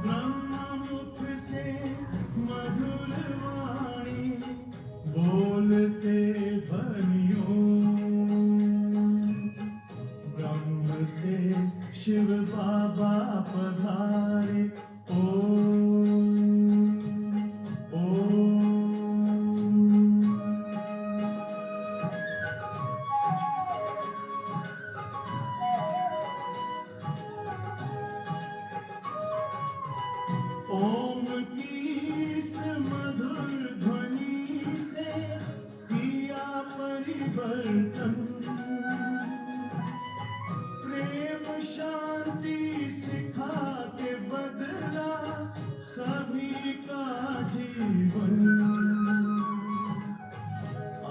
ब्रह्ममुख से मधुर वाणी बोलते ध्वनियों, ब्रह्म से शिव बाबा पधारे। ओम की इस मधुर ध्वनि से किया परिवर्तन, प्रेम शांति सिखा के बदला सभी का जीवन।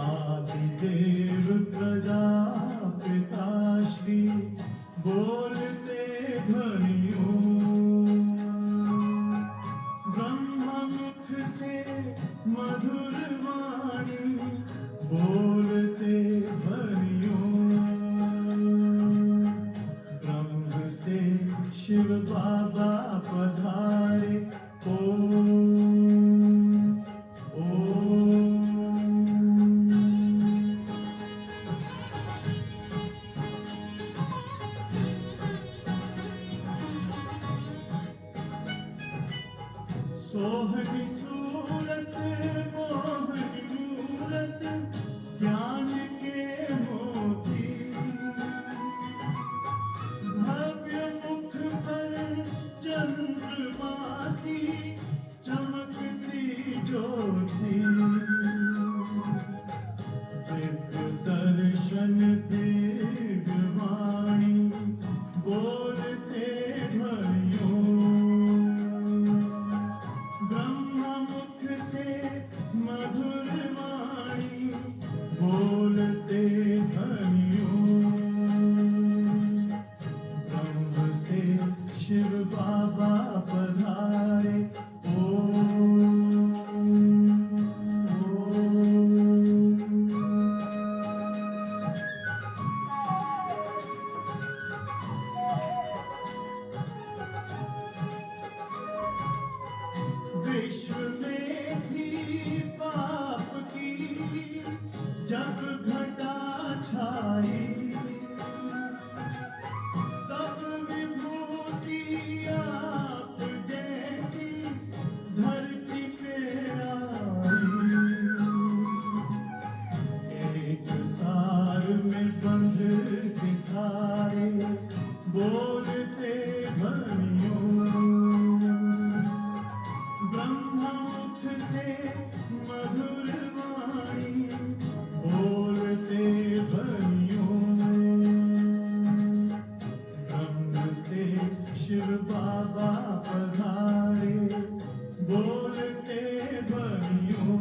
आदिदेव प्रजापिता श्री बोलते ध्वनियों, ब्रह्ममुख से मधुर वाणी बोलते ध्वनियों, ब्रह्म से शिव बाबा पधारे। सोहनी सूरत मोहनी मूरत ज्ञान के मोती, भव्य मुख पर चंद्रमासी चमकती ज्योति, दिव्य दर्शन दिव्य वाणी बोलते ध्वनियों, ब्रह्ममुख से मधुर वाणी बोलते ध्वनियों, ब्रह्म से शिव बाबा पधारे। विश्व में थी पाप की जब घटा छाई, तब विभूति आप जैसी धरती पे आई। एक तार में बंध के सारे बोलते ध्वनियों, ब्रह्ममुख से मधुर वाणी बोलते ध्वनियों, ब्रह्म से शिव बाबा पधारे। बोलते ध्वनियों,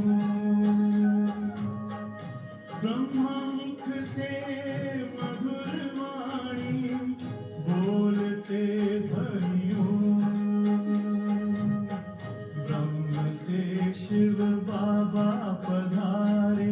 ब्रह्ममुख से मधुर वाणी बोलते ध्वनियों, ब्रह्म से शिव बाबा पधारे।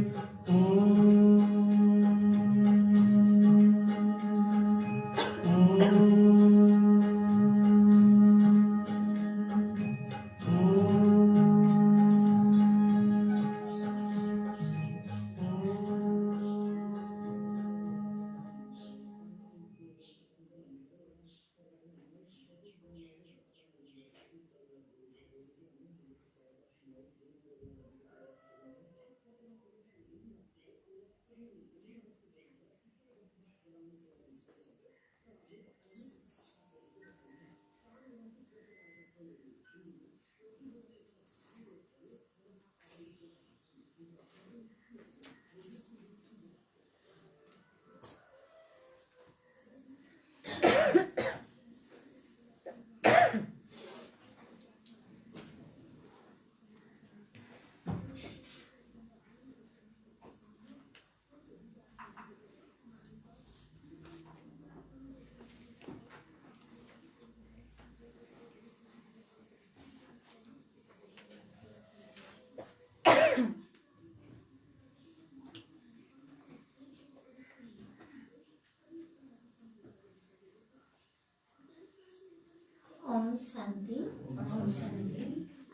शान्ति।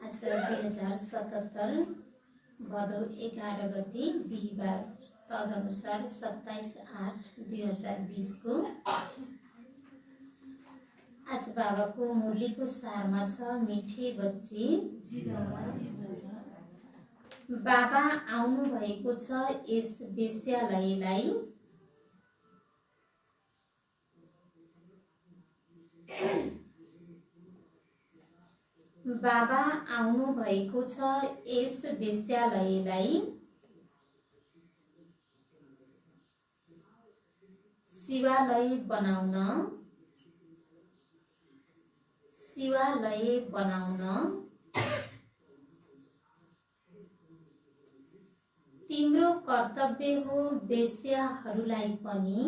आज 2077 भदौ 11 गते बिहिबार, तदनुसार 27/8/2020 को आज बाबाको मुरलीको सारमा छ, मिठे बच्चे बाबा आउनु भएको छ यस वेश्यालयलाई। बाबा आउनु भएको छ यस वेश्यालयलाई। शिवालय बनाउन तिम्रो कर्तव्य हो। वेश्याहरूलाई पनि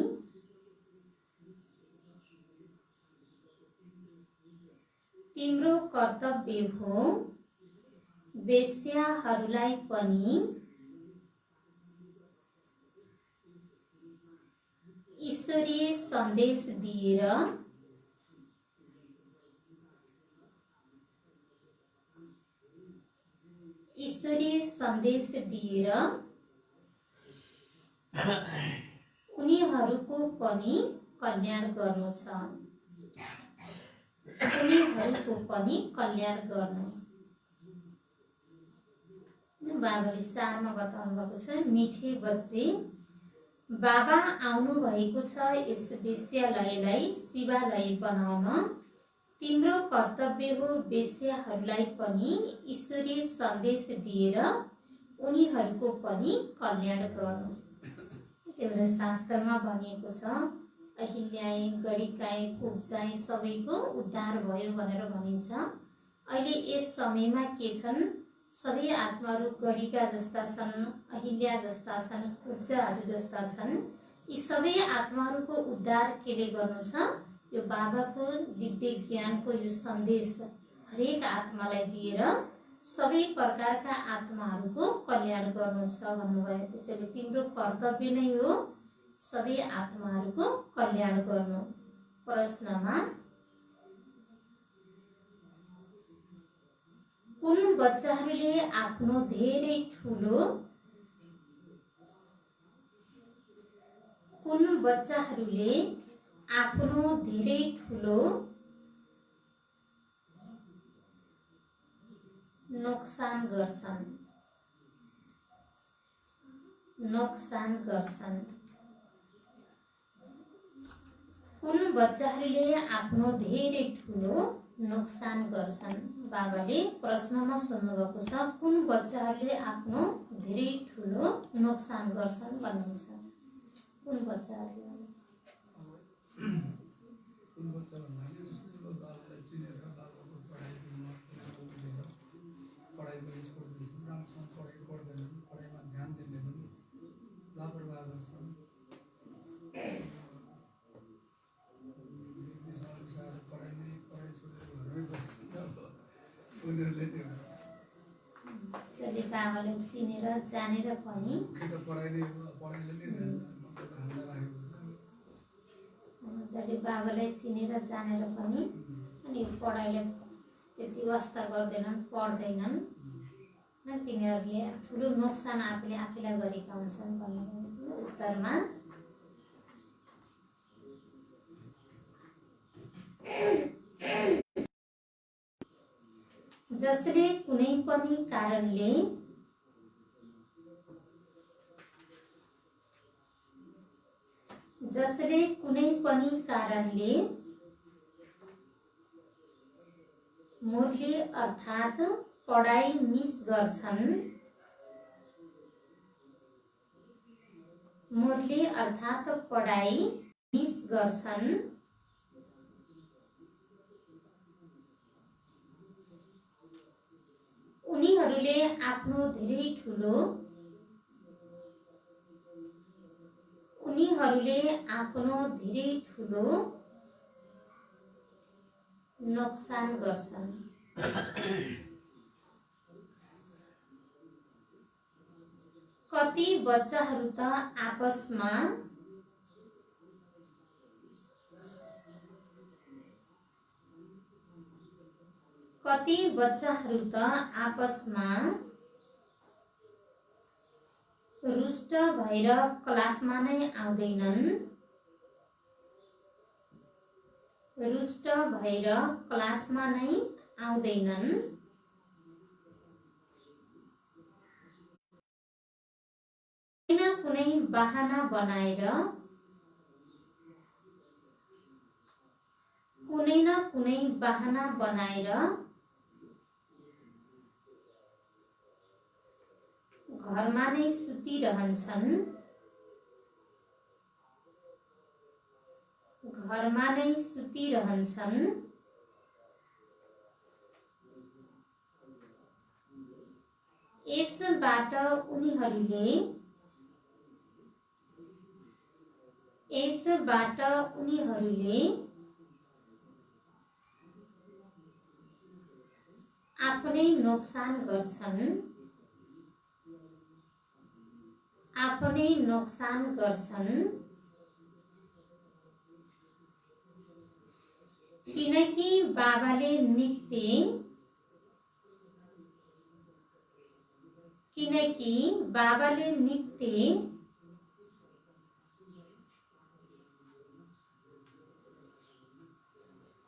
तिम्रो कर्तव्य हो। वेश्याहरूलाई पनि ईश्वरीय सन्देश दिएर उनीहरूको पनि कल्याण गर्नु छ। बाबाले सारमा बताउनु भएको छ, मिठे बच्चे बाबा आउनु भएको छ यस वेश्यालयलाई शिवालय बनाउन तिम्रो कर्तव्य हो। वेश्याहरूलाई पनि ईश्वरीय सन्देश दिएर उनीहरूको पनि कल्याण गर्नु। त्यही भएर शास्त्रमा भनिएको छ, अहिल्याए गणिकाए कुब्जाए सबैको उद्धार भयो भनेर भनिन्छ। अहिले यस समयमा के छन्, सबै आत्माहरू गणिका जस्ता छन्, अहिल्या जस्ता छन्, कुब्जाहरू जस्ता छन्। यी सबै आत्माहरूको उद्धार केले गर्नु छ? यो बाबाको दिव्य ज्ञानको यो सन्देश हरेक आत्मालाई दिएर सबै प्रकारका आत्माहरूको कल्याण गर्नु छ भन्नुभयो। त्यसैले तिम्रो कर्तव्य नै हो सबै आत्माहरूको कल्याण गर्नु। प्रश्नमा कुन बच्चाहरूले आफ्नो धेरै ठुलो नोक्सान गर्छन्? कुन बच्चाहरूले आफ्नो धेरै ठुलो नोक्सान गर्छन्? बाबाले प्रश्नमा सोध्नुभएको छ, कुन बच्चाहरूले आफ्नो धेरै ठुलो नोक्सान गर्छन् भन्नुहुन्छ। कुन बच्चाहरूले? चले बाबाले चिनेर जानेर पनि जसले बाबालाई चिनेर जानेर पनि अनि पढाइलाई त्यति वास्ता गर्दैनन्, पढ्दैनन्, तिनीहरूले ठुलो नोक्सान आफैलाई गरेका हुन्छन् भन्ने उत्तरमा जसले कुनै पनि कारणले मुरली अर्थात् पढाइ मिस गर्छन्, उनीहरूले आफ्नो धेरै ठुलो नोक्सान गर्छन्। कति बच्चाहरू त आपसमा कति बच्चाहरू त आपसमा रुष्ट भएर क्लासमा नै आउँदैनन्। रुष्ट भएर क्लासमा नै आउँदैनन्। कुनै न कुनै बहाना बनाएर कुनै न कुनै बहाना बनाएर घरमा नै सुतिरहन्छन्। घरमा नै सुतिरहन्छन्। यसबाट उनीहरूले आफ्नै नोक्सान गर्छन्। आफ्नै नोक्सान गर्छन्। किनकि बाबाले नित्य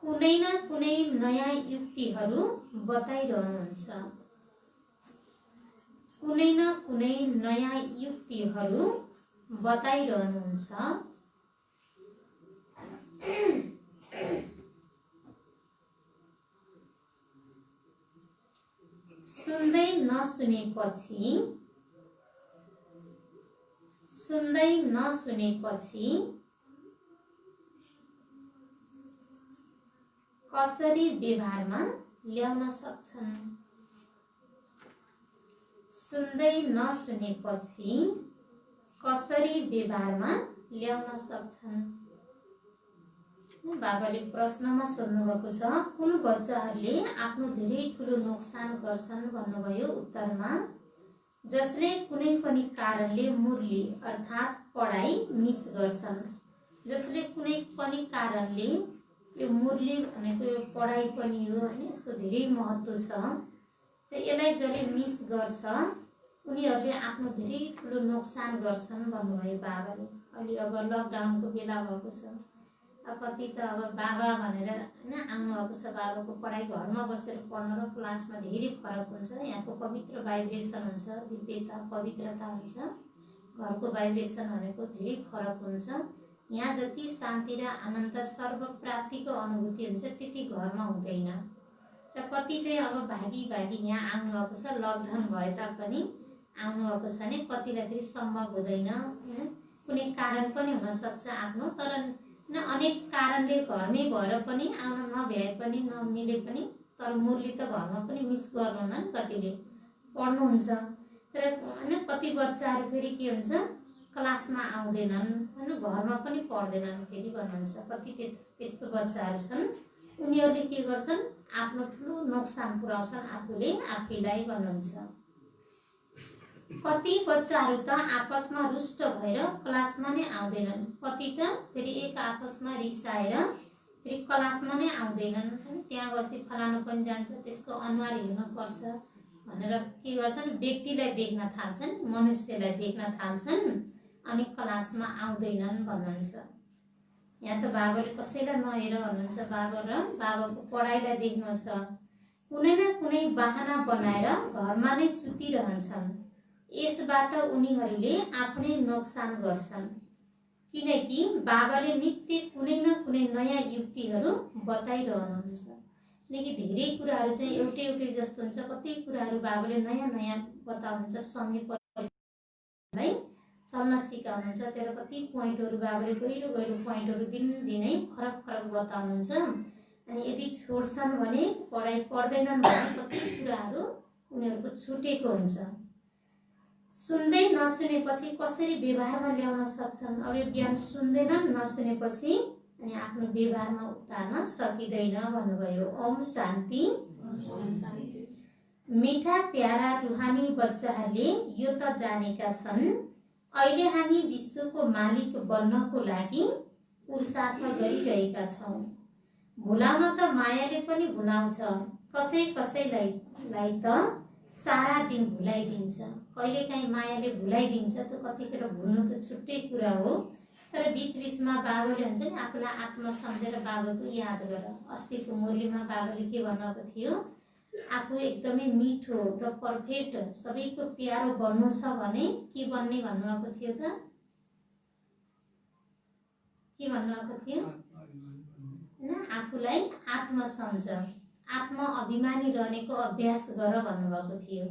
कुनै न कुनै नयाँ युक्तिहरू बताइरहनुहुन्छ। कुनै न कुनै नयाँ युक्तिहरू बताइरहनुहुन्छ। सुन्दै नसुनेपछि कसरी व्यवहारमा ल्याउन सक्छन्? सुन्दै नसुनेपछि कसरी व्यवहारमा ल्याउन सक्छन्? बाबाले प्रश्नमा सोध्नुभएको छ, कुन बच्चाहरूले आफ्नो धेरै ठुलो नोक्सान गर्छन् भन्नुभयो। उत्तरमा, जसले कुनै पनि कारणले मुरली अर्थात् पढाइ मिस गर्छन्। जसले कुनै पनि कारणले, यो मुरली भनेको यो पढाइ पनि हो हैन, यसको धेरै महत्त्व छ। र यसलाई जसले मिस गर्छ उनीहरूले आफ्नो धेरै ठुलो नोक्सान गर्छन् भन्नुभयो बाबाले। अहिले अब लकडाउनको बेला भएको छ, कति त अब बाबा भनेर हैन आउनु भएको छ, बाबाको पढाइ घरमा बसेर पढ्न र क्लासमा धेरै फरक हुन्छ। यहाँको पवित्र भाइब्रेसन हुन्छ, दिव्यता पवित्रता हुन्छ। घरको भाइब्रेसन भनेको धेरै फरक हुन्छ। यहाँ जति शान्ति र आनन्द सर्वप्राप्तिको अनुभूति हुन्छ त्यति घरमा हुँदैन। र कति चाहिँ अब भागी यहाँ आउनु भएको छ, लकडाउन भए तापनि आउनु भएको छ भने कतिलाई फेरि सम्भव हुँदैन हैन, कुनै कारण पनि हुनसक्छ आफ्नो। तर अनेक कारणले घरमै भएर पनि आउन नभ्याए पनि नमिले पनि तर मुरली त घरमा पनि मिस गर्नुहुन्न, कतिले पढ्नुहुन्छ। तर हैन कति बच्चाहरू फेरि के हुन्छ, क्लासमा आउँदैनन् हैन, घरमा पनि पढ्दैनन् फेरि भन्नुहुन्छ। कति त्यस्तो बच्चाहरू छन्, उनीहरूले के गर्छन्, आफ्नो ठुलो नोक्सान पुर्याउँछन् आफैलाई भन्नुहुन्छ। कति बच्चाहरू त आपसमा रुष्ट भएर क्लासमा नै आउँदैनन्। कति त फेरि एक आपसमा रिसाएर फेरि क्लासमा नै आउँदैनन्। त्यहाँ बसी फलानु पनि जान्छ, त्यसको अनुहार हेर्नुपर्छ भनेर के गर्छन्, व्यक्तिलाई देख्न थाल्छन्, मनुष्यलाई देख्न थाल्छन्, अनि क्लासमा आउँदैनन् भन्नुहुन्छ। यहाँ त बाबाले कसैलाई नहेर भन्नुहुन्छ, बाबा र बाबाको पढाइलाई देख्नु छ। कुनै न कुनै बहाना बनाएर घरमा नै सुतिरहन्छन्। यसबाट उनीहरूले आफ्नै नोक्सान गर्छन्। किनकि बाबाले नित्य कुनै न कुनै नयाँ युक्तिहरू बताइरहनुहुन्छ। किनकि धेरै कुराहरू चाहिँ एउटै जस्तो हुन्छ, कति कुराहरू बाबाले नयाँ बताउनुहुन्छ, समय परिस्थितिलाई चल्न सिकाउनुहुन्छ। तर कति पोइन्टहरू बाबाले गहिरो पोइन्टहरू दिनदिनै फरक बताउनुहुन्छ। अनि यदि छोड्छन् भने, पढाइ पढ्दैनन् भने कति कुराहरू उनीहरूको छुटेको हुन्छ। सुन्दै नसुनेपछि कसरी व्यवहारमा ल्याउन सक्छन्? अब यो ज्ञान सुन्दैनन्, नसुनेपछि अनि आफ्नो व्यवहारमा उतार्न सकिँदैन भन्नुभयो। ओम शान्ति। मिठा प्यारा रुहानी बच्चाहरूले यो त जानेका छन्, अहिले हामी विश्वको मालिक बन्नको लागि पुरुषार्थ गरिरहेका छौँ। भुलाउन त मायाले पनि भुलाउँछ, कसैलाई त सारा दिन भुलाइदिन्छ, कहिलेकाहीँ मायाले भुलाइदिन्छ। त कतिखेर भुल्नु त छुट्टै कुरा हो, तर बिचबिचमा बाबुले हुन्छ नि आफूलाई आत्मा सम्झेर बाबुको याद गर। अस्तिको मुरलीमा बाबुले के भन्नुभएको थियो, आफू एकदमै मिठो र पर्फेक्ट सबैको प्यारो बन्नु छ भने के बन्ने भन्नुभएको थियो त? के भन्नुभएको थियो? आफूलाई आत्मा सम्झ, आत्मा अभिमानी रहनेको अभ्यास गर भन्नुभएको थियो।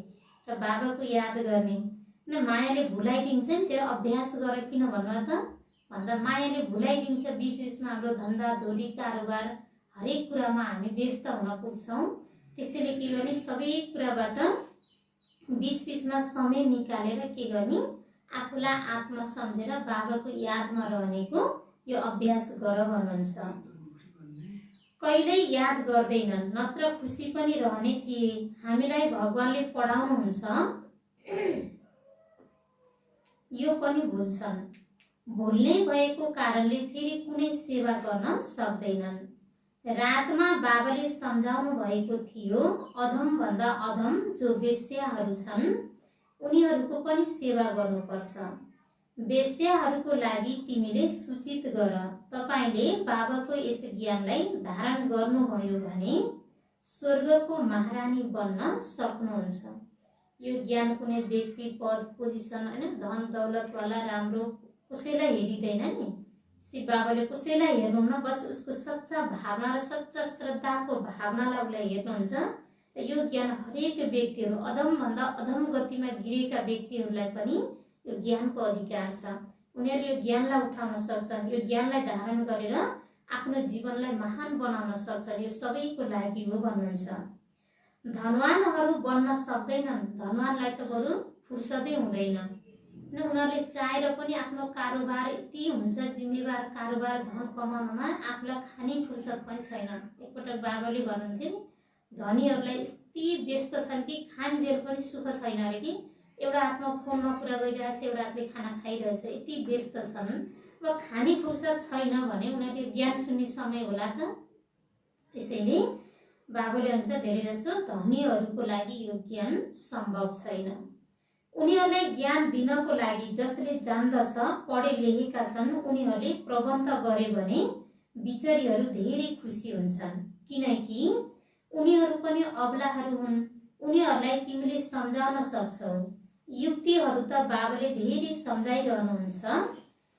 र बाबाको याद गर्ने न मायाले भुलाइदिन्छ नि, त्यो अभ्यास गर। किन भन्नु त भन्दा मायाले भुलाइदिन्छ। बिचबिचमा हाम्रो धन्दा धुरी कारोबार हरेक कुरामा हामी व्यस्त हुन पुग्छौँ। त्यसैले के गर्ने, सबै कुराबाट बिचबिचमा समय निकालेर के गर्ने, आफूलाई आत्मा सम्झेर बाबाको यादमा रहनेको यो अभ्यास गर भन्नुहुन्छ। कहिल्यै याद गर्दैनन्, नत्र खुसी पनि रहने थिए। हामीलाई भगवानले पढाउनुहुन्छ, यो पनि भुल्छन्। भुल्ने भएको कारणले फेरि कुनै सेवा गर्न सक्दैनन्। रातमा बाबाले सम्झाउनु भएको थियो, अधम भन्दा अधम जो वेश्याहरू छन् उनीहरूको पनि सेवा गर्नुपर्छ। वेश्याहरूको लागि तिमीले सूचित गर। तपाईले बाबाको यस ज्ञानलाई धारण गर्नुभयो भने स्वर्गको महारानी बन्न सक्नुहुन्छ। यो ज्ञान कुनै व्यक्ति, पद, पोजिसन हैन, धन दौलतवाला राम्रो कसैलाई हेरिदैन नि। शिव बाबाले कसैलाई हेर्नुहुन्न, बस उसको सच्चा भावना र सच्चा श्रद्धाको भावनालाई उसलाई हेर्नुहुन्छ। र यो ज्ञान हरेक व्यक्तिहरू, अधम भन्दा अधम गतिमा गिरेका व्यक्तिहरूलाई पनि यो ज्ञानको अधिकार छ। उनीहरूले यो ज्ञानलाई उठाउन सक्छन्, यो ज्ञानलाई धारण गरेर आफ्नो जीवनलाई महान बनाउन सक्छन्। यो सबैको लागि हो भन्नुहुन्छ। धनवानहरू बन्न सक्दैनन्, धनवानलाई त बरु फुर्सदै हुँदैन। उनीहरूले चाहेर पनि आफ्नो कारोबार यति हुन्छ, जिम्मेवार कारोबार, धन कमाउनमा आफूलाई खाने फुर्सद पनि छैन। एकपटक बाबाले भन्नुहुन्थ्यो नि, धनीहरूलाई यति व्यस्त छन् कि खानजेल पनि सुख छैन अरे कि। एउटा हातमा फोनमा कुरा गरिरहेछ, एउटा हातले खाना खाइरहेछ, यति व्यस्त छन्। अब खाने फुर्सद छैन भने उनीहरूले ज्ञान सुन्ने समय होला त? त्यसैले बाबुले भन्छ धेरै जसो धनीहरूको लागि यो ज्ञान सम्भव छैन। उनीहरूलाई ज्ञान दिनको लागि जसले जान्दछ, पढे लेखेका छन्, उनीहरूले प्रबन्ध गरे भने बिचरीहरू धेरै खुसी हुन्छन्। किनकि उनीहरू पनि अबलाहरू हुन्, उनीहरूलाई तिमीले सम्झाउन सक्छौ। युक्तिहरू त बाबाले धेरै सम्झाइरहनुहुन्छ।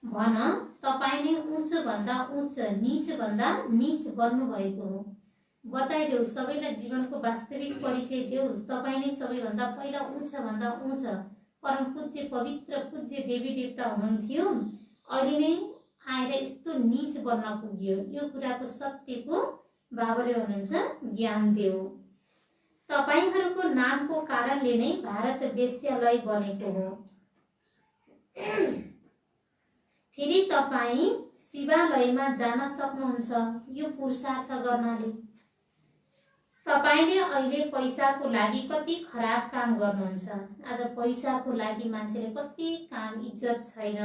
भन, तपाईँ नै उच्च भन्दा उच्च, नीच भन्दा नीच बन्नु भएको हो। बताइदेऊ, सबैलाई जीवनको वास्तविक परिचय देऊ। तपाईँ नै सबैभन्दा पहिला उच्च भन्दा उच्च परम पूज्य पवित्र पूज्य देवी देवता हुनुहुन्थ्यो, अहिले नै आएर यस्तो नीच बन्न पुग्यो। यो कुराको सत्यको बाबाले भन्नुहुन्छ ज्ञान देऊ। तपाईहरूको नामको कारणले नै भारत वेश्यालय बनेको हो। फेरि तपाईँ शिवालयमा जान सक्नुहुन्छ यो पुरुषार्थ गर्नाले। तपाईले अहिले पैसाको लागि कति खराब काम गर्नुहुन्छ। आज पैसाको लागि मान्छेले कति काम, इज्जत छैन,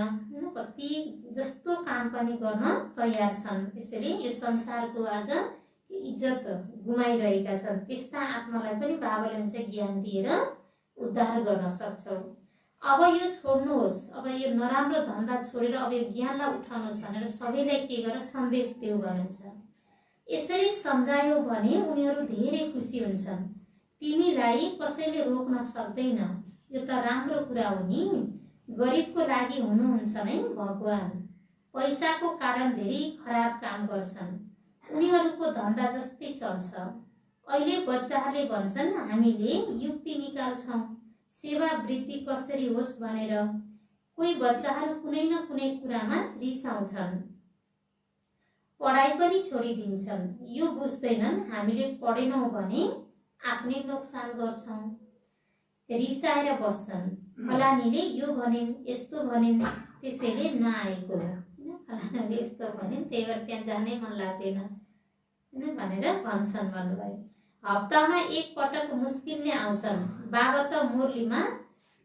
कति जस्तो काम पनि गर्न तयार छन्। त्यसैले यो संसारको आज इज्जत गुमाइरहेका छन्। त्यस्ता आत्मालाई पनि बाबाले हुन्छ ज्ञान दिएर उद्धार गर्न सक्छौ। अब यो छोड्नुहोस्, अब यो नराम्रो धन्दा छोडेर अब यो ज्ञानलाई उठाउनुहोस् भनेर सबैलाई के गर, सन्देश देऊ भन्नुहुन्छ। यसरी सम्झायो भने उनीहरू धेरै खुसी हुन्छन्। तिमीलाई कसैले रोक्न सक्दैन, यो त राम्रो कुरा हो नि। गरिबको लागि हुनुहुन्छ नै भगवान। पैसाको कारण धेरै खराब काम गर्छन्, उनीहरूको धन्दा जस्तै चल्छ। अहिले बच्चाहरूले भन्छन् हामीले युक्ति निकाल्छौँ सेवा वृद्धि कसरी होस् भनेर। कोही बच्चाहरू कुनै न कुनै कुरामा रिसाउँछन्, पढाइ पनि छोडिदिन्छन्। यो बुझ्दैनन् हामीले पढेनौँ भने आफ्नै नोक्सान गर्छौँ। रिसाएर बस्छन्, फलानीले यो भनिन्, यस्तो भनिन्, त्यसैले नआएको हो। फलानीले यस्तो भनिन्, त्यही भएर त्यहाँ जानै मन लाग्दैन भनेर भन्छन् भन्नुभयो। हप्तामा एक पटक मुस्किलले आउँछन्। बाबा त मुरलीमा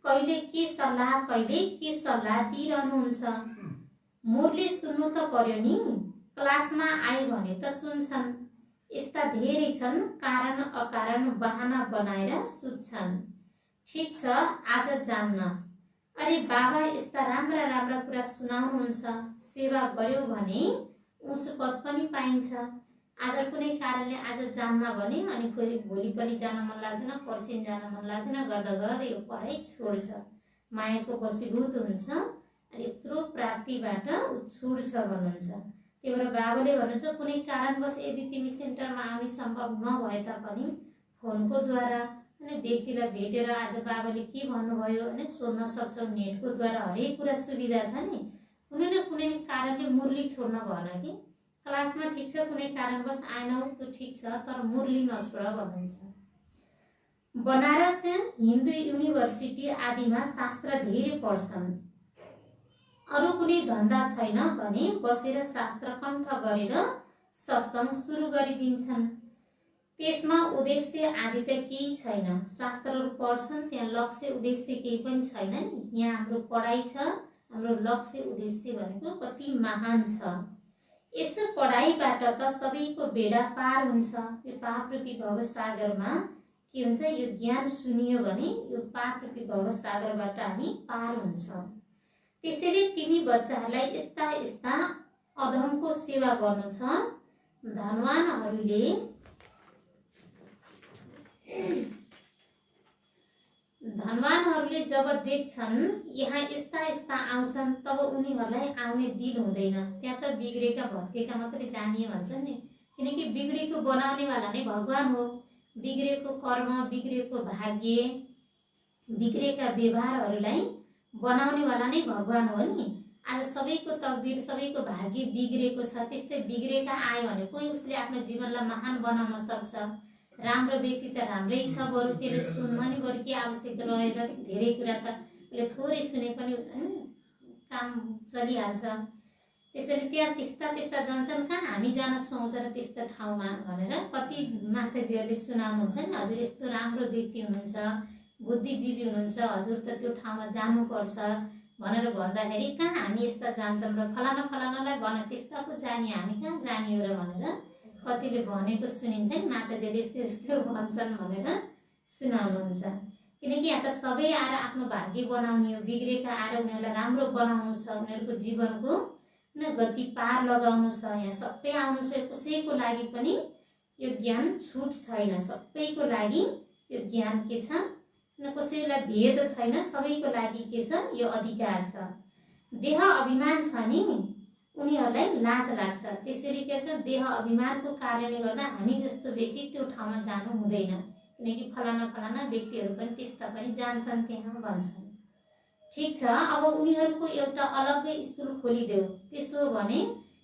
कहिले के सल्लाह दिइरहनुहुन्छ। मुरली सुन्नु त पर्यो नि, क्लासमा आए भने त सुन्छन्। यस्ता धेरै छन् कारण अकारण बहाना बनाएर सुत्छन्। ठिक छ, आज जान्न। अरे बाबा यस्ता राम्रा राम्रा कुरा सुनाउनुहुन्छ, सेवा गर्यो भने उच्च पद पनि पाइन्छ। आज कुनै कारणले आज जान्न भने अनि फेरि भोलि पनि जान मन लाग्दैन, पर्सि जान मन लाग्दैन, गर्दा गर्दै यो पढाइ छोड्छ। मायाको वशीभूत हुन्छ अनि यत्रो प्राप्तिबाट ऊ छुट्छ भन्नुहुन्छ। त्यही भएर बाबाले भन्नुहुन्छ कुनै कारणवश यदि तिमी सेन्टरमा आउने सम्भव नभए तापनि फोनको द्वारा अनि व्यक्तिलाई भेटेर आज बाबाले के भन्नुभयो भने सोध्न सक्छौ। नेटको द्वारा हरेक कुरा सुविधा छ नि। कुनै न कुनै कारणले मुरली छोड्न भएन कि क्लासमा ठिक छ कुनै कारणवश आएनौ त्यो ठिक छ, तर मुरली नछोड भन्नुहुन्छ। बनारस हिन्दू युनिभर्सिटी आदिमा शास्त्र धेरै पढ्छन्। अरू कुनै धन्दा छैन भने बसेर शास्त्र कण्ठ गरेर सत्संग सुरु गरिदिन्छन्। त्यसमा उद्देश्य आदि त केही छैन। शास्त्रहरू पढ्छन्, त्यहाँ लक्ष्य उद्देश्य केही पनि छैन नि। यहाँ हाम्रो पढाइ छ, हाम्रो लक्ष्य उद्देश्य भनेको कति महान छ। यस पढाइबाट त सबैको बेडा पार हुन्छ। यो पाप रूपी भवसागरमा के हुन्छ, यो ज्ञान सुनियो भने यो पाप रूपी भवसागरबाट हामी पार हुन्छ। त्यसैले तिमी बच्चाहरूलाई यस्ता यस्ता अधमको सेवा गर्नु छ। धनवानहरूले जब देख्छन् यहाँ यस्ता यस्ता आउँछन् तब उनीहरूलाई आउने दिल हुँदैन। त्यहाँ त बिग्रेका भत्केका मात्रै जानिए भन्छन् नि। किनकि बिग्रेको बनाउनेवाला नै भगवान हो। बिग्रेको कर्म, बिग्रेको भाग्य, बिग्रेका व्यवहारहरूलाई बनाउनेवाला नै भगवान हो नि। आज सबैको तकदिर, सबैको भाग्य बिग्रेको छ। त्यस्तै बिग्रेका आयो भने कोही उसले आफ्नो जीवनलाई महान बनाउन सक्छ। राम्रो व्यक्ति त राम्रै छ, बरु त्यसले सुन्नु नि बरु के आवश्यक रहेर धेरै कुरा त उसले थोरै सुने पनि काम चलिहाल्छ। त्यसैले त्यहाँ त्यस्ता त्यस्ता जान्छन् कहाँ हामी जान सुहाउँछ र त्यस्ता ठाउँमा भनेर कति माताजीहरूले सुनाउनुहुन्छ नि। हजुर यस्तो राम्रो व्यक्ति हुनुहुन्छ, बुद्धिजीवी हुनुहुन्छ, हजुर त त्यो ठाउँमा जानुपर्छ भनेर भन्दाखेरि कहाँ हामी यस्ता जान्छौँ र फलाना फलानालाई भन त्यस्ता पो जाने, हामी कहाँ जाने हो र भनेर कतिले भनेको सुनिन्छ नि। माताजीले यस्तो यस्तो भन्छन् भनेर सुनाउनुहुन्छ। किनकि यहाँ त सबै आएर आफ्नो भाग्य बनाउने हो। बिग्रेका आएर उनीहरूलाई राम्रो बनाउनु छ, उनीहरूको जीवनको गति पार लगाउनु छ। यहाँ सबै आउनु छ। कसैको लागि पनि यो ज्ञान छुट छैन। सबैको लागि यो ज्ञान के छ, कसैलाई भेद छैन। सबैको लागि के छ, यो अधिकार छ। देह अभिमान छ नि उनीहरूलाई लाज लाग्छ। त्यसैले के छ, देह अभिमानको कारणले गर्दा हामी जस्तो व्यक्ति त्यो ठाउँमा जानु हुँदैन। किनकि फलाना फलाना व्यक्तिहरू पनि त्यस्ता पनि जान्छन् त्यहाँ भन्छन्। ठिक छ, अब उनीहरूको एउटा अलग्गै स्कुल खोलिदेऊ। त्यसो भने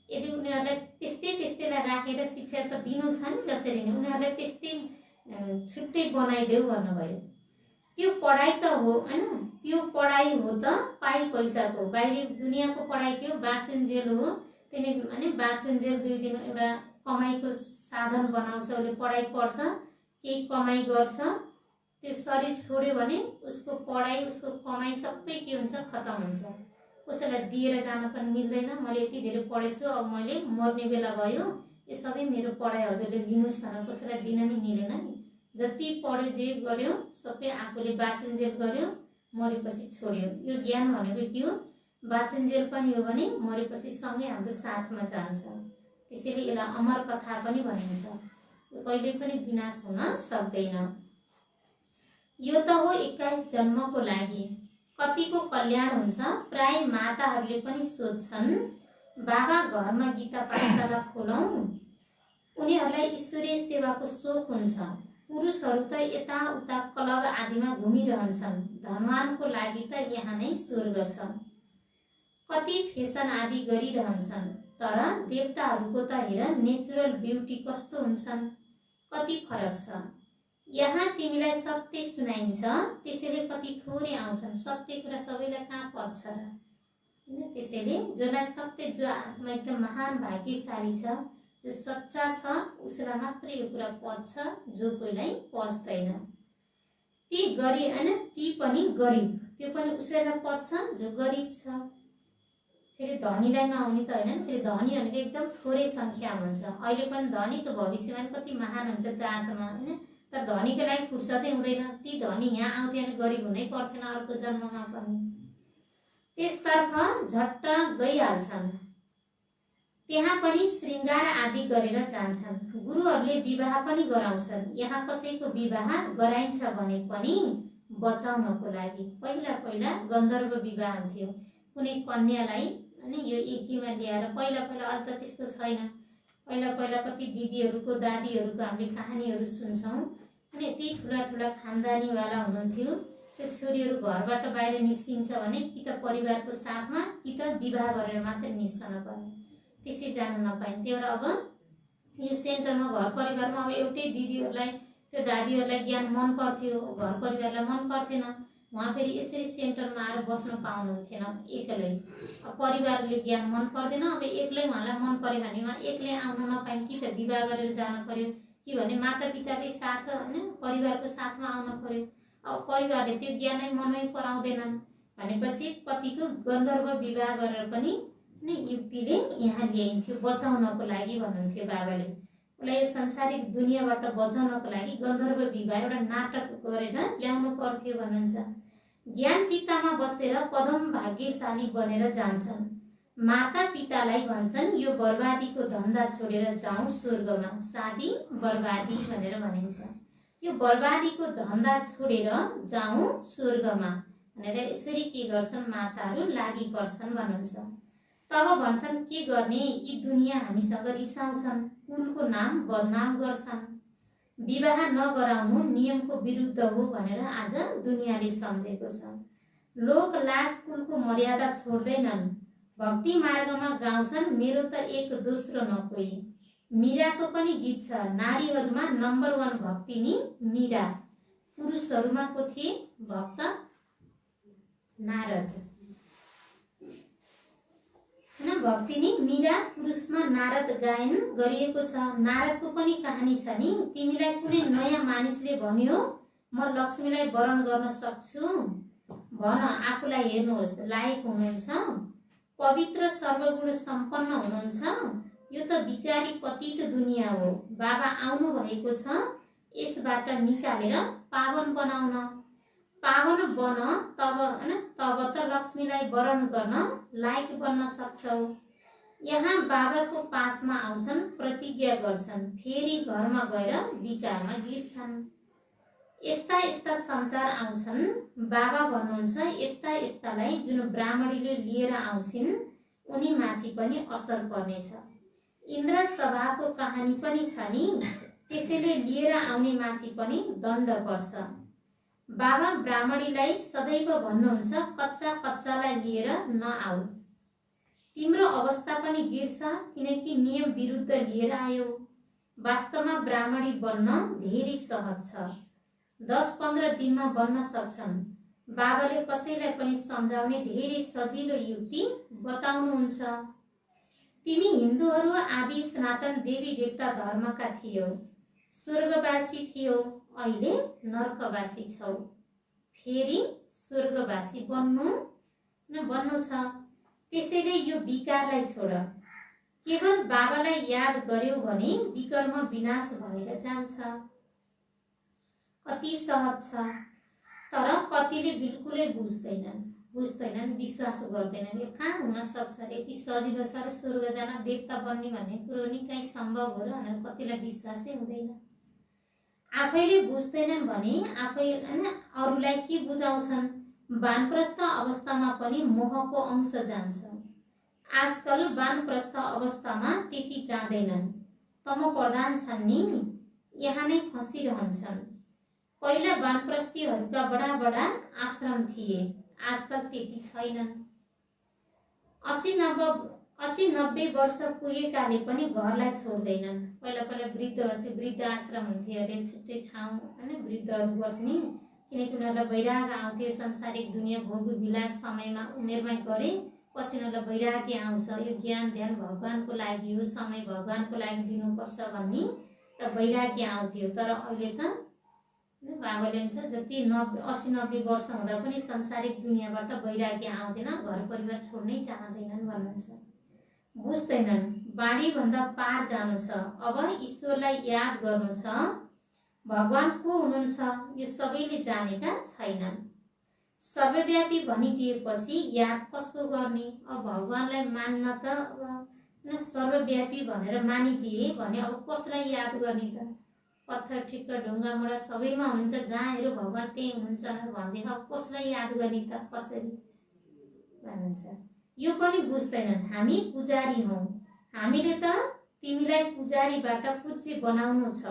यदि उनीहरूलाई त्यस्तैलाई राखेर शिक्षा त दिनु छ नि, जसरी नै उनीहरूलाई त्यस्तै छुट्टै बनाइदेऊ भन्नुभयो। त्यो पढाइ त हो हैन, त्यो पढाइ हो त पैसाको। बाहिरी दुनियाँको पढाइ के हो, बाचुन्जेल हो। त्यसले अनि बाचुन्जेल 2 दिन एउटा कमाइको साधन बनाउँछ। उसले पढाइ पढ्छ, केही कमाइ गर्छ, त्यो शरीर छोड्यो भने उसको पढाइ, उसको कमाइ सबै के हुन्छ, खतम हुन्छ। कसैलाई दिएर जान पनि मिल्दैन। मैले यति धेरै पढेछु, अब मैले मर्ने बेला भयो, यो सबै मेरो पढाइ हजुरले लिनुहोस् भनेर कसैलाई दिन नि मिलेन नि। जति पढ्यो जे गर्यो सबै आफूले बाचुन्जेल गर्यो, मरेपछि छोड्यो। यो ज्ञान भनेको के हो, बाचुन्जेल पनि हो भने मरेपछि सँगै हाम्रो साथमा जान्छ। त्यसैले यसलाई अमर कथा पनि भनिन्छ। यो कहिले पनि विनाश हुन सक्दैन। यो त हो 21 जन्मको लागि। कतिको कल्याण हुन्छ। प्राय माताहरूले पनि सोध्छन् बाबा घरमा गीता पाठशाला खोलौँ। उनीहरूलाई ईश्वरीय सेवाको सोख हुन्छ। पुरुषहरू त यताउता क्लब आदिमा घुमिरहन्छन्। धनवानको लागि त यहाँ नै स्वर्ग छ। कति फेसन आदि गरिरहन्छन्। तर देवताहरूको त हेर नेचुरल ब्युटी कस्तो हुन्छन्, कति फरक छ। यहाँ तिमीलाई सत्य सुनाइन्छ, त्यसैले कति थोरै आउँछन्। सत्य कुरा सबैलाई कहाँ पच्छ र हैन। त्यसैले जसलाई सत्य, जो आत्मा एकदम महान भाग्यशाली छ, जो सच्चा छ, उसलाई मात्रै यो कुरा पच्छ, जो कोहीलाई पच्दैन। ती गरीब हैन, ती पनि गरीब, त्यो पनि उसैलाई पच्छ जो गरीब छ। फेरि धनीलाई नआउने त होइन, फेरि धनीहरूको एकदम थोरै सङ्ख्या हुन्छ। अहिले पनि धनीको भविष्यमा पनि कति महान हुन्छ त्यो आत्मा होइन, तर धनीको लागि फुर्सदै हुँदैन। ती धनी यहाँ आउँथे भने गरिब हुनै पर्थेन अर्को जन्ममा पनि। त्यसतर्फ झट्ट गइहाल्छन्। त्यहाँ पनि श्रृङ्गार आदि गरेर जान्छन्। गुरुहरूले विवाह पनि गराउँछन्। यहाँ कसैको विवाह गराइन्छ भने पनि बचाउनको लागि। पहिला पहिला गन्धर्व विवाह हुन्थ्यो, कुनै कन्यालाई अनि यो एकीमा ल्याएर। पहिला पहिला अहिले त त्यस्तो छैन। पहिला पहिला कति दिदीहरूको दादीहरूको हामीले कहानीहरू सुन्छौँ। अनि यति ठुला ठुला खानदानीवाला हुनुहुन्थ्यो। त्यो छोरीहरू घरबाट बाहिर निस्किन्छ भने कि त परिवारको साथमा कि त विवाह गरेर मात्रै निस्कन पर्ने, त्यसै जान नपाइन्थ्यो। र अब यो सेन्टरमा घर परिवारमा अब एउटै दिदीहरूलाई त्यो दादीहरूलाई ज्ञान मन पर्थ्यो, घर परिवारलाई मन पर्थेन। उहाँ फेरि यसरी सेन्टरमा आएर बस्न पाउनुहुन्थेन एक्लै। अब परिवारले ज्ञान मन पर्दैन, अब एक्लै उहाँलाई मन पऱ्यो भने उहाँ एक्लै आउन नपाइन्, कि त विवाह गरेर जानु पर्यो कि भने माता पिताकै साथ होइन परिवारको साथमा आउन पर्यो। अब परिवारले त्यो ज्ञानै मनै पराउँदैनन् भनेपछि कतिको गन्धर्व विवाह गरेर पनि युक्तिले यहाँ ल्याइन्थ्यो बचाउनको लागि भन्नुहुन्थ्यो बाबाले। उसलाई यो संसारिक दुनियाँबाट बचाउनको लागि गन्धर्व विवाह एउटा नाटक गरेर ल्याउनु पर्थ्यो भन्नुहुन्छ। ज्ञान चित्तामा बसेर पदम भाग्यशाली बनेर जान्छन्। माता पितालाई भन्छन् यो बर्बादीको धन्दा छोडेर जाउँ स्वर्गमा। शादी बर्बादी भनेर भनिन्छ। यो बर्बादीको धन्दा छोडेर जाउँ स्वर्गमा भनेर यसरी के गर्छन् माताहरू लागि पर्छन् भन्नुहुन्छ। तब भन्छन् के गर्ने, यी दुनियाँ हामीसँग रिसाउँछन्, कुलको नाम बदनाम गर्छन्। विवाह नगराउनु नियमको विरुद्ध हो भनेर आज दुनियाँले सम्झेको छ। लोक लाज कुलको मर्यादा छोड्दैनन्। भक्ति मार्गमा गाउँछन् मेरो त एक दोस्रो न कोही। मीराको पनि गीत छ। नारीहरूमा नम्बर 1 भक्तिनी मीरा। पुरुषहरूमा को थिए भक्त नारद होइन। भक्तिनी मीरा, पुरुषमा नारद गायन गरिएको छ। नारदको पनि कहानी छ नि। तिमीलाई कुनै नयाँ मानिसले भन्यो म लक्ष्मीलाई वरण गर्न सक्छु भन, आफूलाई हेर्नुहोस् लायक हुनुहुन्छ, पवित्र सर्वगुण सम्पन्न हुनुहुन्छ। यो त विकारी पतित दुनियाँ हो। बाबा आउनु भएको छ यसबाट निकालेर पावन बनाउन। पावन बन तब हैन, तब त लक्ष्मीलाई वरण गर्न लायक बन्न सक्छौ। यहाँ बाबाको पासमा आउँछन्, प्रतिज्ञा गर्छन्, फेरि घरमा गएर विकारमा गिर्छन्। यस्ता यस्ता संचार आउँछन्। बाबा भन्नुहुन्छ यस्ता यस्तालाई जुन ब्राह्मणीले लिएर आउँछिन् उनी माथि पनि असर पर्नेछ। इन्द्र सभाको कहानी पनि छ नि। त्यसैले लिएर आउने माथि पनि दण्ड पर्छ। बाबा ब्राह्मणीलाई सदैव भन्नुहुन्छ कच्चा कच्चालाई लिएर नआऊ, तिम्रो अवस्था पनि गिर्छ किनकि नियम विरुद्ध लिएर आयो। वास्तवमा ब्राह्मणी बन्न धेरै सहज छ। 10-15 दिनमा बन्न सक्छन्। बाबाले कसैलाई पनि सम्झाउने धेरै सजिलो युक्ति बताउनुहुन्छ। तिमी हिन्दूहरू आदि सनातन देवी देवता धर्मका थियौ, स्वर्गवासी थियौ, अहिले नर्कवासी छौ। फेरि स्वर्गवासी बन्नु छ। त्यसैले यो विकारलाई छोड। केवल बाबालाई याद गर्यौ भने विकर्म विनाश भएर जान्छ। कति सहज छ, तर कतिले बिल्कुलै बुझ्दैनन्, विश्वास गर्दैनन्। यो कहाँ हुन सक्छ रे, यति सजिलो छ र स्वर्ग जान देवता बन्ने भन्ने कुरो नि कहीँ सम्भव हो र भनेर कतिलाई विश्वासै हुँदैन। आफैले बुझ्दैनन् भने आफै हैन अरूलाई के बुझाउँछन्। वानप्रस्थ अवस्थामा पनि मोहको अंश जान्छ। आजकल वानप्रस्थ अवस्थामा त्यति जाँदैनन्, तमोप्रधान छन् नि, यहाँ नै फसिरहन्छन्। पहिला वानप्रस्थीहरूका बडा आश्रम थिए, आजकल त्यति छैनन्। 80-90 वर्ष पुगेकाले पनि घरलाई छोड्दैनन्। पहिला वृद्ध आश्रम हुन्थे अरे, छुट्टै ठाउँ हैन वृद्धहरू बस्ने, किनकि उनीहरूलाई वैराग आउँथ्यो। संसारिक दुनियाँ भोग विलास समयमा उमेरमै गरे पछि उनीहरूलाई वैराग्य आउँछ। यो ज्ञान ध्यान भगवानको लागि हो, समय भगवानको लागि दिनुपर्छ भन्ने र वैराग्य आउँथ्यो। तर अहिले त बाबाले हुन्छ जति 80-90 वर्ष हुँदा पनि संसारिक दुनियाँबाट वैराग्य आउँदैन, घर परिवार छोड्नै चाहँदैनन् भन्नुहुन्छ। बुझ्दैनन्, बाढीभन्दा पार जानु छ, अब ईश्वरलाई याद गर्नु छ, भगवान को हुनुहुन्छ यो सबैले जानेका छैनन्। सर्वव्यापी भनिदिएपछि याद कसको गर्ने? अब भगवानलाई मान्न त अब सर्वव्यापी भनेर मानिदिए भने अब कसलाई याद गर्ने त? पत्थर ठिक्क ढुङ्गा मुढा सबैमा हुनुहुन्छ, जहाँ हेऱ्यो भगवान त्यही हुनुहुन्छ भन्दै अब कसलाई याद गर्ने त? कसरी भन्नुहुन्छ? यो पनि बुझ्दैनन्। हामी पुजारी हौ, हामीले त तिमीलाई पुजारीबाट पूज्य बनाउनु छ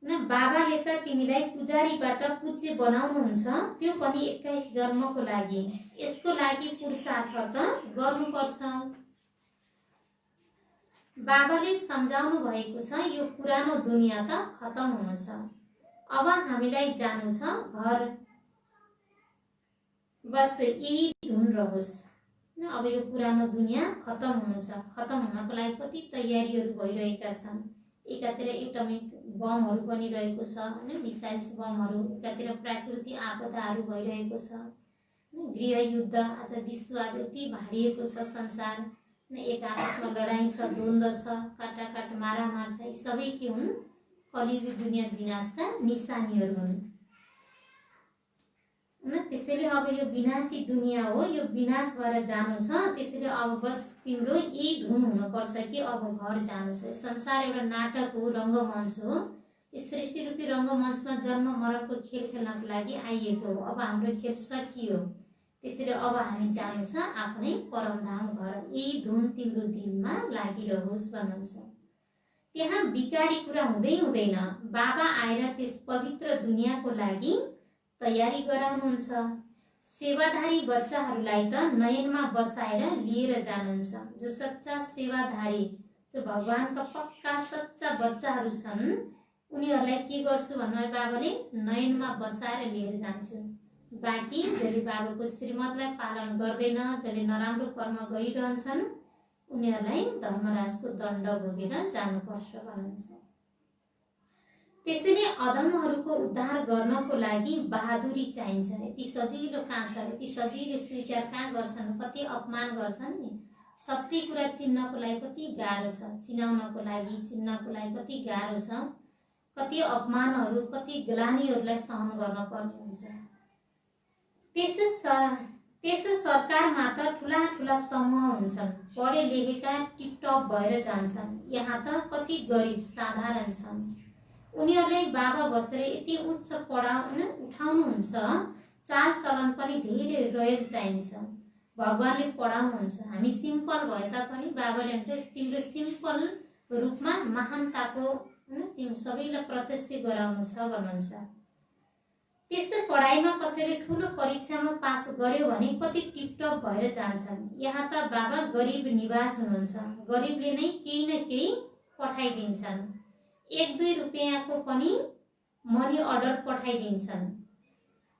न, बाबाले त तिमीलाई पुजारीबाट पूज्य बनाउनुहुन्छ, त्यो पनि 21 जन्मको लागि। यसको लागि पुरुषार्थ त गर्नुपर्छ। बाबाले सम्झाउनु भएको छ, यो पुरानो दुनियाँ त खतम हुनु छ, अब हामीलाई जानु छ घर। बस यही धुन रहोस्। अब यो पुरानो दुनियाँ खतम हुनु छ, खतम हुनको लागि कति तयारीहरू भइरहेका छन्। एकातिर एटमिक बमहरू बनिरहेको छ, मिसाइल्स बमहरू, एकातिर प्राकृतिक आपदाहरू भइरहेको छ, गृहयुद्ध, आज विश्व आज यति भाडिएको छ संसार, एक आपसमा लडाइँ छ, द्वन्द्व छ, काटाकाट मारामार छ। यी सबै के हुन्? कलियुगी दुनियाँ विनाशका निशानीहरू हुन्। त्यसैले अब यो विनाशी दुनियाँ हो, यो विनाश भएर जानु छ। त्यसैले अब बस तिम्रो यही धुन हुनुपर्छ कि अब घर जानु छ। संसार एउटा नाटक हो, रङ्गमञ्च हो। यस सृष्टि रूपी रङ्गमञ्चमा जन्म मरणको खेल खेल्नको लागि आइएको हो। अब हाम्रो खेल सकियो, त्यसैले अब हामी जानु छ आफ्नै परमधाम घर। यही धुन तिम्रो दिलमा लागिरहोस् भन्नुहुन्छ। त्यहाँ बिकारी कुरा हुँदै हुँदैन। बाबा आएर त्यस पवित्र दुनियाँको लागि तयारी गराउनुहुन्छ। सेवाधारी बच्चाहरूलाई त नयनमा बसाएर लिएर जानुहुन्छ। जो सच्चा सेवाधारी, जो भगवानका पक्का सच्चा बच्चाहरू छन्, उनीहरूलाई के गर्छु भन्नु बाबाले? नयनमा बसाएर लिएर जान्छु। बाँकी जसले बाबाको श्रीमतलाई पालन गर्दैन, जसले नराम्रो कर्म गरिरहन्छन्, उनीहरूलाई धर्मराजको दण्ड भोगेर जानुपर्छ भन्नुहुन्छ। त्यसैले अधमहरूको उद्धार गर्नको लागि बहादुरी चाहिन्छ। यति सजिलो कहाँ छ? यति सजिलो स्वीकार कहाँ गर्छन्? कति अपमान गर्छन् नि। सत्य कुरा चिन्नको लागि कति गाह्रो छ, चिनाउनको लागि चिन्नको लागि कति गाह्रो छ। कति अपमानहरू, कति ग्लानीहरूलाई सहन गर्न पर्ने हुन्छ। त्यस सरकारमा त ठुला ठुला समूह हुन्छन्, पढे लेखेका टिपटप भएर जान्छन्। यहाँ त कति गरिब साधारण छन्। उनीहरूलाई बाबा बसेर यति उच्च उठाउनुहुन्छ, चाल चलन पनि धेरै रोयल चाहिन्छ। भगवानले पढाउनुहुन्छ। हामी सिम्पल भए तापनि बाबाले हुन्छ तिम्रो सिम्पल रूपमा महानताको तिमी सबैलाई प्रत्यक्ष गराउनु छ भन्नुहुन्छ। त्यसै पढाइमा कसैले ठुलो परीक्षामा पास गर्यो भने कति टिपटप भएर जान्छन्। यहाँ त बाबा गरिब निवास हुनुहुन्छ। गरिबले नै केही न केही पठाइदिन्छन्। 1-2 रुपियाँको पनि मनी अर्डर पठाइदिन्छन्।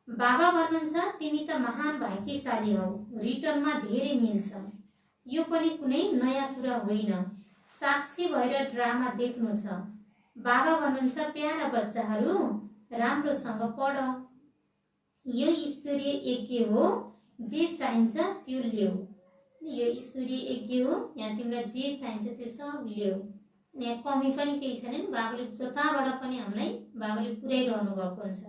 बाबा भन्नुहुन्छ तिमी त महान भाग्यशाली हौ, रिटर्नमा धेरै मिल्छ। यो पनि कुनै नयाँ कुरा होइन, साक्षी भएर ड्रामा देख्नु छ। बाबा भन्नुहुन्छ प्यारा बच्चाहरू राम्रोसँग पढ। यो ईश्वरीय यज्ञ हो, जे चाहिन्छ त्यो ल्याऊ। यो ईश्वरीय यज्ञ हो, यहाँ तिमीलाई जे चाहिन्छ त्यो सब ल्याऊ। यहाँ कमी पनि केही छैन नि। बाबाले जताबाट पनि हामीलाई बाबाले पुर्याइरहनु भएको हुन्छ।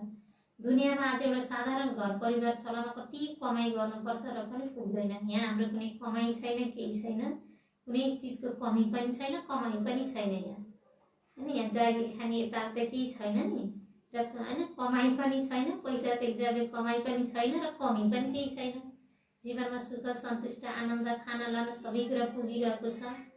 दुनियाँमा आज एउटा साधारण घर परिवार चलाउन कति कमाइ गर्नुपर्छ र पनि पुग्दैन। यहाँ हाम्रो कुनै कमाइ छैन, केही छैन, कुनै चिजको कमी पनि छैन, कमाइ पनि छैन। यहाँ जागिर खाने यताउता केही छैन नि, र कमाइ पनि छैन, पैसाको हिसाबले कमाइ पनि छैन र कमी पनि केही छैन। जीवनमा सुख सन्तुष्ट आनन्द खाना लान सबै कुरा पुगिरहेको छ।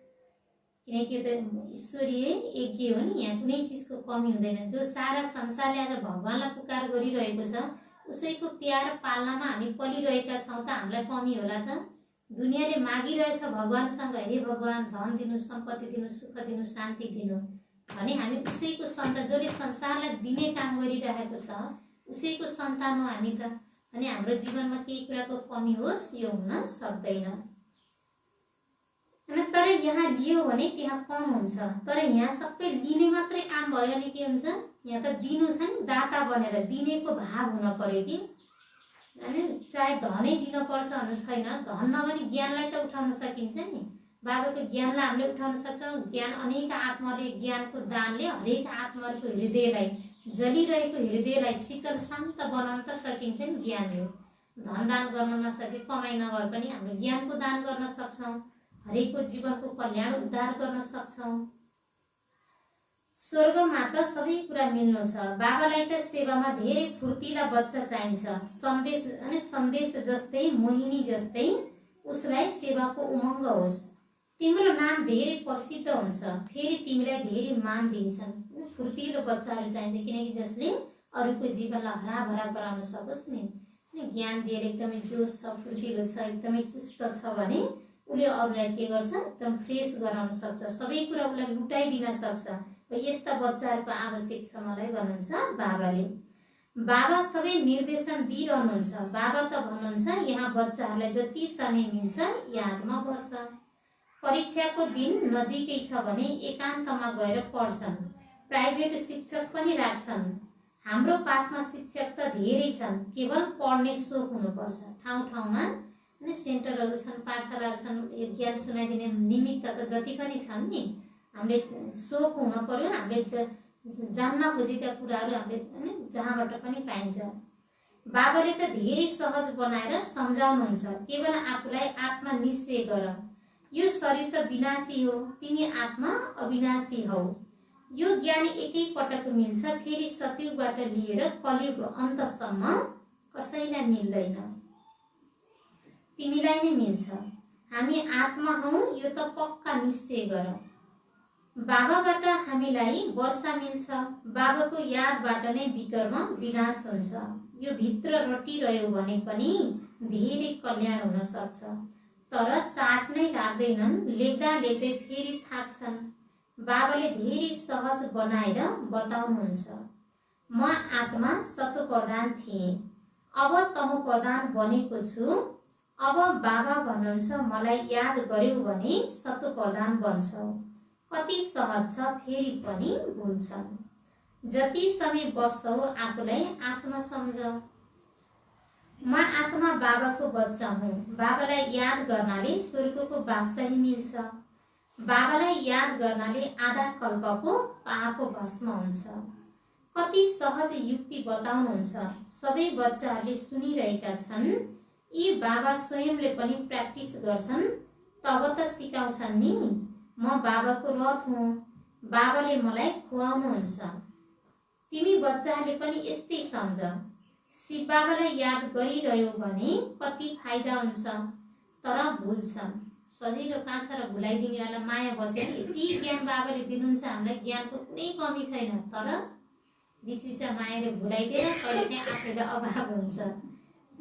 किनकि त ईश्वरीय यज्ञ हो नि, यहाँ कुनै चिजको कमी हुँदैन। जो सारा संसारले आज भगवानलाई पुकार गरिरहेको छ, उसैको प्यार पालनामा हामी पलिरहेका छौँ त हामीलाई कमी होला त? दुनियाँले मागिरहेछ भगवानसँग, हे भगवान धन दिनु, सम्पत्ति दिनु, सुख दिनु, शान्ति दिनु भने हामी उसैको सन्तान, जसले संसारलाई दिने काम गरिरहेको छ उसैको सन्तान हो हामी त। अनि हाम्रो जीवनमा केही कुराको कमी होस् यो हुन सक्दैन। तर तर यहाँ लियो भने त्यहाँ कम हुन्छ। तर यहाँ सबै लिने मात्रै काम भयो भने के हुन्छ, यहाँ त दिनु छ नि, दाता बनेर दिनेको भाव हुन पर्यो कि हैन। चाहे धनै दिन पर्छ भन्नु छैन, धन नभनी ज्ञानलाई त उठाउन सकिन्छ नि। बाबाको ज्ञानलाई हामीले उठाउन सक्छौँ। ज्ञान अनेक आत्माले ज्ञानको दानले हरेक आत्माहरूको हृदयलाई, जलिरहेको हृदयलाई शीतल शान्त बनाउन त सकिन्छ नि ज्ञानले। धन दान गर्न नसके, कमाइ नभए पनि हामीले ज्ञानको दान गर्न सक्छौँ, हरेकको जीवनको कल्याण उद्धार गर्न सक्छौँ। स्वर्गमा त सबै कुरा मिल्नु छ। बाबालाई त सेवामा धेरै फुर्तिला बच्चा चाहिन्छ। सन्देश जस्तै, मोहिनी जस्तै उसलाई सेवाको उमङ्ग होस्। तिम्रो नाम धेरै प्रसिद्ध हुन्छ, फेरि तिमीलाई धेरै मान दिन्छन्। फुर्तिलो बच्चाहरू चाहिन्छ, किनकि जसले अरूको जीवनलाई हराभरा गराउन सकोस् नि। ज्ञान दिएर एकदमै जोस छ, फुर्तिलो छ, एकदमै चुस्त छ भने उसले अरूलाई के गर्छ, एकदम फ्रेस गराउन सक्छ, सबै कुरा उसलाई लुटाइदिन सक्छ। यस्ता बच्चाहरूको आवश्यक छ मलाई भन्नुहुन्छ बाबाले। बाबा सबै निर्देशन दिइरहनुहुन्छ। बाबा त भन्नुहुन्छ यहाँ बच्चाहरूलाई जति समय मिल्छ यादमा बस्छ। परीक्षाको दिन नजिकै छ भने एकान्तमा गएर पढ्छन्। प्राइभेट शिक्षक पनि राख्छन्। हाम्रो पासमा शिक्षक त धेरै छन्, केवल पढ्ने सोख हुनुपर्छ। ठाउँ ठाउँमा सेन्टरहरू छन्, पाठशालाहरू छन्, ज्ञान सुनाइदिने निमित्त त जति पनि छन् नि, हामीले सोख हुन पर्यो। हामीले जान्न खोजेका कुराहरू हामीले जहाँबाट पनि पाइन्छ। बाबाले त धेरै सहज बनाएर सम्झाउनुहुन्छ। केवल आफूलाई आत्मा निश्चय गर, यो शरीर त विनाशी हो, तिमी आत्मा अविनाशी हौ। यो ज्ञान एकै पटक मिल्छ, फेरि सतयुगबाट लिएर कलियुग अन्तसम्म कसैलाई मिल्दैन, तिमीलाई नै मिल्छ। हामी आत्मा हौ, यो त पक्का निश्चय गर। बाबाबाट हामीलाई वर्षा मिल्छ, बाबाको यादबाट नै विकर्म विनाश हुन्छ। यो भित्र रटिरह्यो भने पनि धेरै कल्याण हुन सक्छ। तर चाट नै राख्दैनन्, लेख्दा लेख्दै फेरि थाक्छन्। बाबाले धेरै सहज बनाएर बताउनुहुन्छ। म आत्मा सतोप्रधान थिएँ, अब तमोप्रधान बनेको छु। अब बाबा भन्नुहुन्छ मलाई याद गर्यौ भने सतोप्रधान बन्छौ। कति सहज छ, फेरि पनि भुल्छन्। जति समय बस्छौ आफूलाई आत्मा सम्झ। म आत्मा बाबाको बच्चा हुँ। बाबालाई याद गर्नाले स्वर्गको बादशाही मिल्छ। बाबालाई याद गर्नाले आधा कल्पको पाप भस्म हुन्छ। कति सहज युक्ति बताउनुहुन्छ। सबै बच्चाहरूले सुनिरहेका छन्। यी बाबा स्वयंले पनि प्र्याक्टिस गर्छन्, तब त सिकाउँछन् नि। म बाबाको रथ हुँ, बाबाले मलाई खुवाउनुहुन्छ। तिमी बच्चाहरूले पनि यस्तै सम्झ। शिव बाबालाई याद गरिरह्यो भने कति फाइदा हुन्छ, तर भुल्छन्। सजिलो कहाँ छ र भुलाइदिनेवाला माया बसेर यति ज्ञान बाबाले दिनुहुन्छ। हामीलाई ज्ञानको कुनै कमी छैन, तर बिचबिचमा मायाले भुलाइदिएर कहिलेकाहीँ आफैलाई अभाव हुन्छ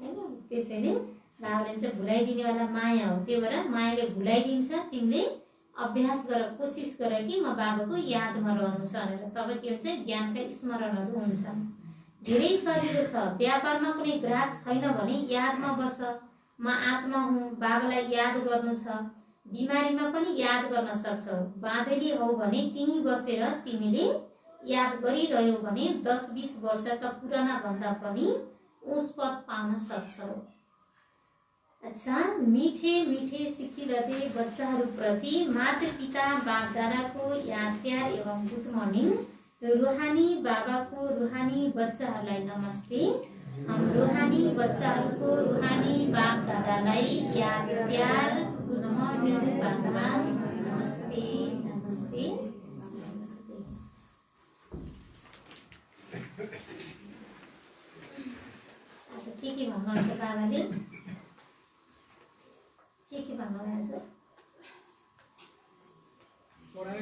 हैन। त्यसैले बाबाले चाहिँ भुलाइदिनेवाला माया हो, त्यही भएर मायाले भुलाइदिन्छ। तिमीले अभ्यास गर, कोसिस गर कि म बाबाको यादमा रहनु छ भनेर, तब के हुन्छ, ज्ञानका स्मरणहरू हुन्छन्। धेरै सजिलो छ। व्यापारमा कुनै ग्राहक छैन भने यादमा बस, म आत्मा हुँ, बाबालाई याद गर्नु छ। बिमारीमा पनि याद गर्न सक्छौ। बाँधेली हौ भने त्यहीँ बसेर तिमीले याद गरिरह्यौ भने 10-20 वर्षका पुराना भन्दा पनि उस पद पाउन सक्छौ। अच्छा, मीठे मीठे सिक्किलते बच्चाहरूप्रति माता पिता बाप दादाको याद प्यार एवं गुड मर्निङ। रूहानी बाबाको रूहानी बच्चाहरूलाई नमस्ते। हम रूहानी बच्चाहरूको रूहानी बाप दादालाई याद प्यार गुड मर्निङ बाबा, नमस्ते नमस्ते नमस्ते। अच्छा, के भन्नुहुन्छ बाबाले, के भन्नुहुन्छ? कुनै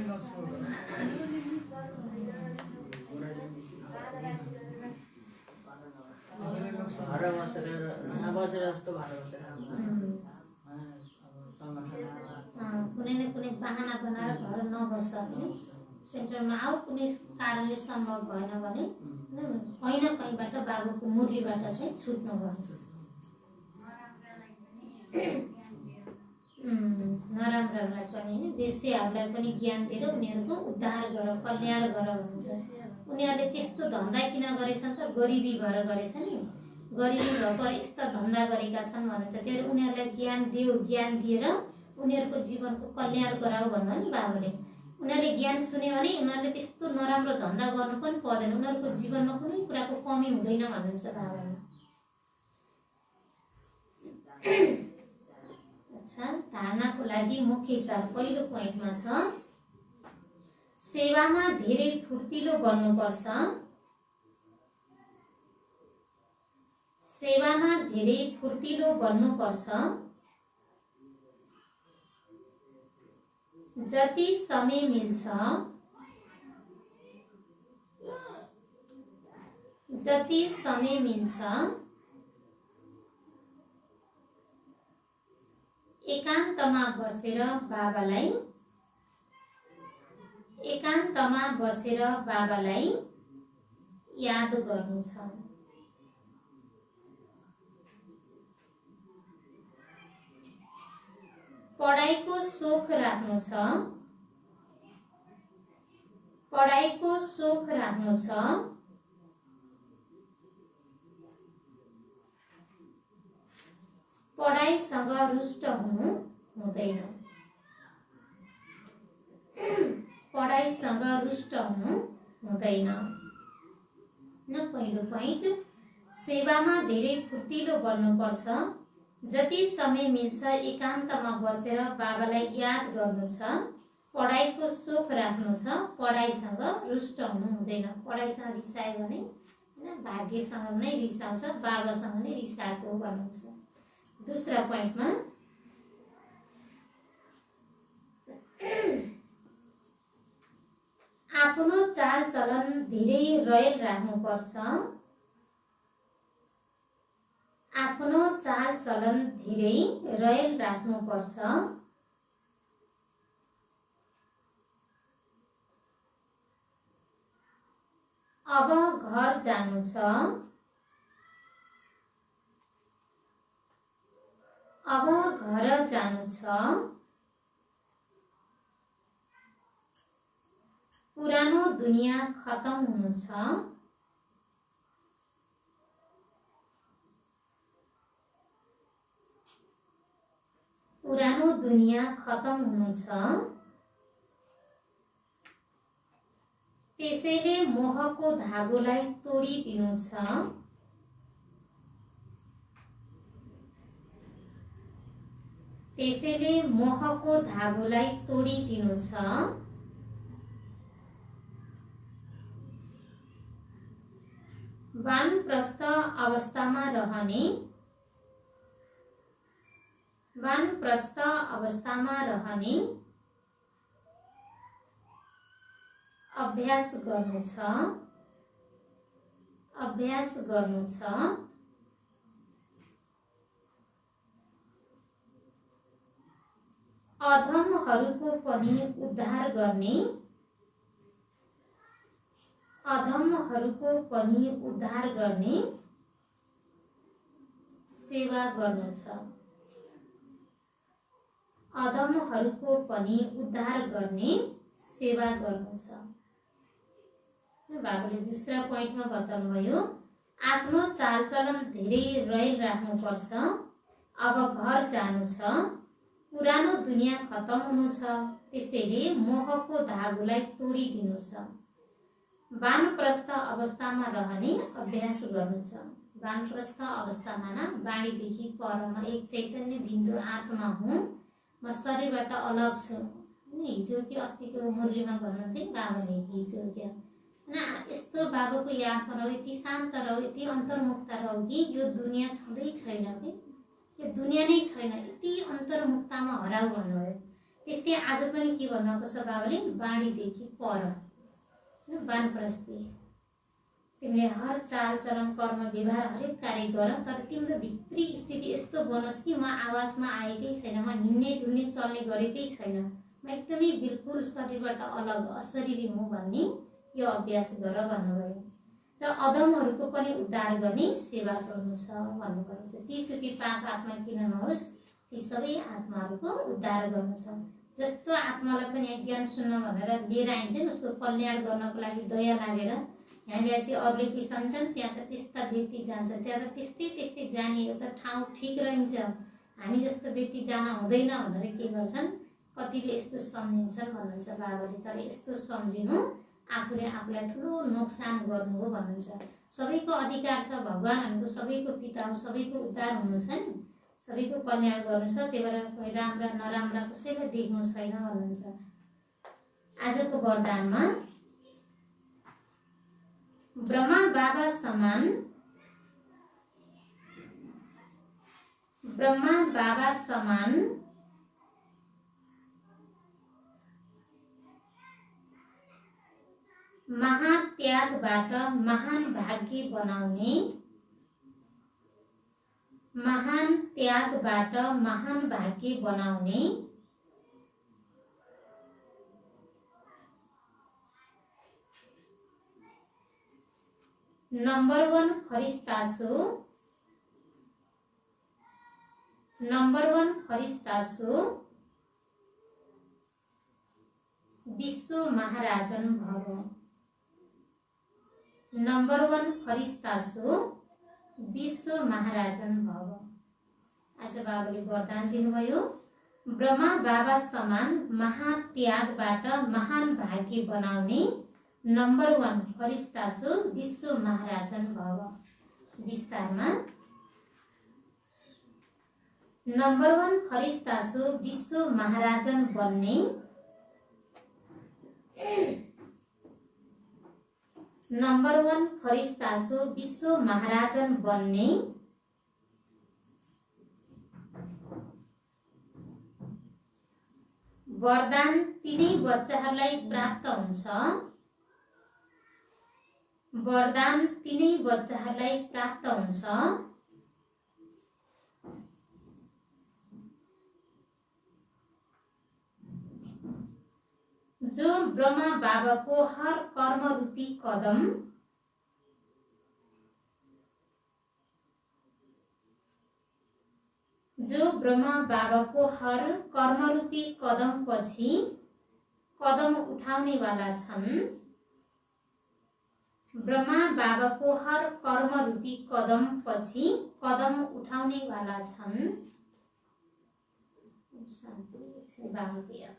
न कुनै बहाना बनाएर घर नबस्छ भने सेन्टरमा आऊ, कुनै कारणले सम्भव भएन भने कहीँ न कहीँबाट बाबुको मुरलीबाट चाहिँ छुट्नु भयो। नराम्रोहरूलाई पनि वेश्याहरूलाई पनि ज्ञान दिएर उनीहरूको उद्धार गर, कल्याण गर भन्छ। उनीहरूले त्यस्तो धन्दा किन गरेछन् त? गरिबी भएर गरेछ नि, गरिबी भएर यस्ता धन्दा गरेका छन् भन्छ। त्यही उनीहरूलाई ज्ञान देऊ, ज्ञान दिएर उनीहरूको जीवनको कल्याण गराऊ भन्नु नि बाबाले। उनीहरूले ज्ञान सुन्यो भने उनीहरूले त्यस्तो नराम्रो धन्दा गर्नु पनि पर्दैन, उनीहरूको जीवनमा कुनै कुराको कमी हुँदैन भन्नुहुन्छ बाबाले। अच्छा, धारणाको लागि मुख्य सार पहिलो पोइन्टमा छ सेवामा धेरै फुर्तिलो बन्नुपर्छ। सेवामा धेरै फुर्तिलो बन्नुपर्छ। जति समय मिल्छ एकान्तमा बसेर बाबालाई याद गर्नु छ। पढाइको सोख राख्नु छ। पढाइसँग रुष्ट हुनु हुँदैन। न पहिलो पोइन्ट सेवामा धेरै फुर्तिलो बन्नुपर्छ। जति समय मिल्छ एकान्तमा बसेर बाबालाई याद गर्नु छ। पढाइको सोख राख्नु छ। पढाइसँग रुष्ट हुनु हुँदैन। पढाइसँग रिसायो भने हैन भाग्यसँग नै रिसाउँछ, बाबासँग नै रिसाएको भन्नुहुन्छ। दूसरा पोइन्टमा आफ्नो चालचलन धेरै रयल राख्नुपर्छ। अब घर जानु छ। पुरानो दुनिया खत्म हुनु छ। त्यसैले मोहको धागोलाई तोडिदिनु छ। वानप्रस्थ अवस्थामा रहने अभ्यास गर्नु छ। अधमहरूको पनि उद्धार गर्ने सेवा गर्नु छ। बाबुले दूसरा पोइन्टमा बताउनुभयो आफ्नो चालचलन धेरै रयल राख्नुपर्छ। अब घर जानु छ। पुरानो दुनिया खत्म हुनु छ। त्यसैले मोहको धागोलाई तोडिदिनु छ। वानप्रस्थ अवस्थामा रहने अभ्यास गर्नु छ। वानप्रस्थ अवस्थामा न बाणीदेखि पर म एक चैतन्य बिन्दु आत्मा हुँ, म शरीरबाट अलग छु। हिजो कि अस्तिको मुरलीमा भन्नुहुन्थ्यो बाबाले हिजो क्या यस्तो बाबाको यादमा रह्यो, यति शान्त रह्यो, यति अन्तर्मुक्ता रह्यो कि यो दुनियाँ छँदै छैन कि यो दुनियाँ नै छैन, यति अन्तर्मुक्तामा हराउ भन्नुभयो। त्यस्तै आज पनि के भन्नुभएको छ बाबाले बाणीदेखि पर वानप्रस्थी तिमीले हर चालचलन कर्म व्यवहार हरेक कार्य गर, तर तिम्रो भित्री स्थिति यस्तो बनोस् कि म आवाजमा आएकै छैन, म हिँड्ने डुल्ने चल्ने गरेकै छैन, म एकदमै बिल्कुल शरीरबाट अलग अशरीरी हुँ भन्ने यो अभ्यास गर भन्नुभयो। र अधमहरूको पनि उद्धार गर्ने सेवा गर्नु छ भन्नुभएको छ। तीसुकै पाप आत्मा किन नहोस् ती सबै आत्माहरूको उद्धार गर्नु छ। जस्तो आत्मालाई पनि यहाँ ज्ञान सुन्न भनेर लिएर आइन्छ नि, उसको कल्याण गर्नको लागि दया लागेर यहाँ ल्याएपछि अरूले बिसन्छन्, त्यहाँ त त्यस्ता व्यक्ति जान्छ, त्यहाँ त त्यस्तै जाने एउटा ठाउँ ठिक रहन्छ, हामी जस्तो व्यक्ति जान हुँदैन भनेर के गर्छन्, कतिले यस्तो सम्झिन्छन् भन्नुहुन्छ बाबाले। तर यस्तो सम्झिनु आफूले आफूलाई ठुलो नोक्सान गर्नु हो भन्नुहुन्छ। सबैको अधिकार छ, भगवान् भनेको सबैको पिता हो, सबैको उद्धार हुनु छ नि, सबैको कल्याण गर्नु छ, त्यही भएर राम्रा नराम्रा कसैलाई देख्नु छैन भन्नुहुन्छ। आजको वरदानमा ब्रह्मा बाबा समान महात्यागबाट महान भाग्य बनाउने नम्बर 1 फरिस्ता छु विश्व महाराजन भव। नम्बर 1 फरिस्ता छु विश्व महाराजन भव। आज बाबाले वरदान दिनुभयो, ब्रह्मा बाबा समान महात्यागबाट महान भाग्य बनाउने नम्बर 1 फरिस्ता छु विश्व महाराजन भव। विस्तारमा नम्बर 1 फरिस्ता छु विश्व महाराजन बन्ने, नम्बर 1 फरिस्ता छु विश्व महाराजन बन्ने, वरदान तिनै बच्चाहरूलाई प्राप्त हुन्छ, वरदान तिनै बच्चाहरूलाई प्राप्त हुन्छ, जो ब्रह्मा बाबाको हर कर्मरूपी कदम पछि कदम उठाउनेवाला छन्। ब्रह्मा बाबाको हर कर्मरूपी कदम पछि कदम उठाउनेवाला छन्। शान्ति बाबाको याद।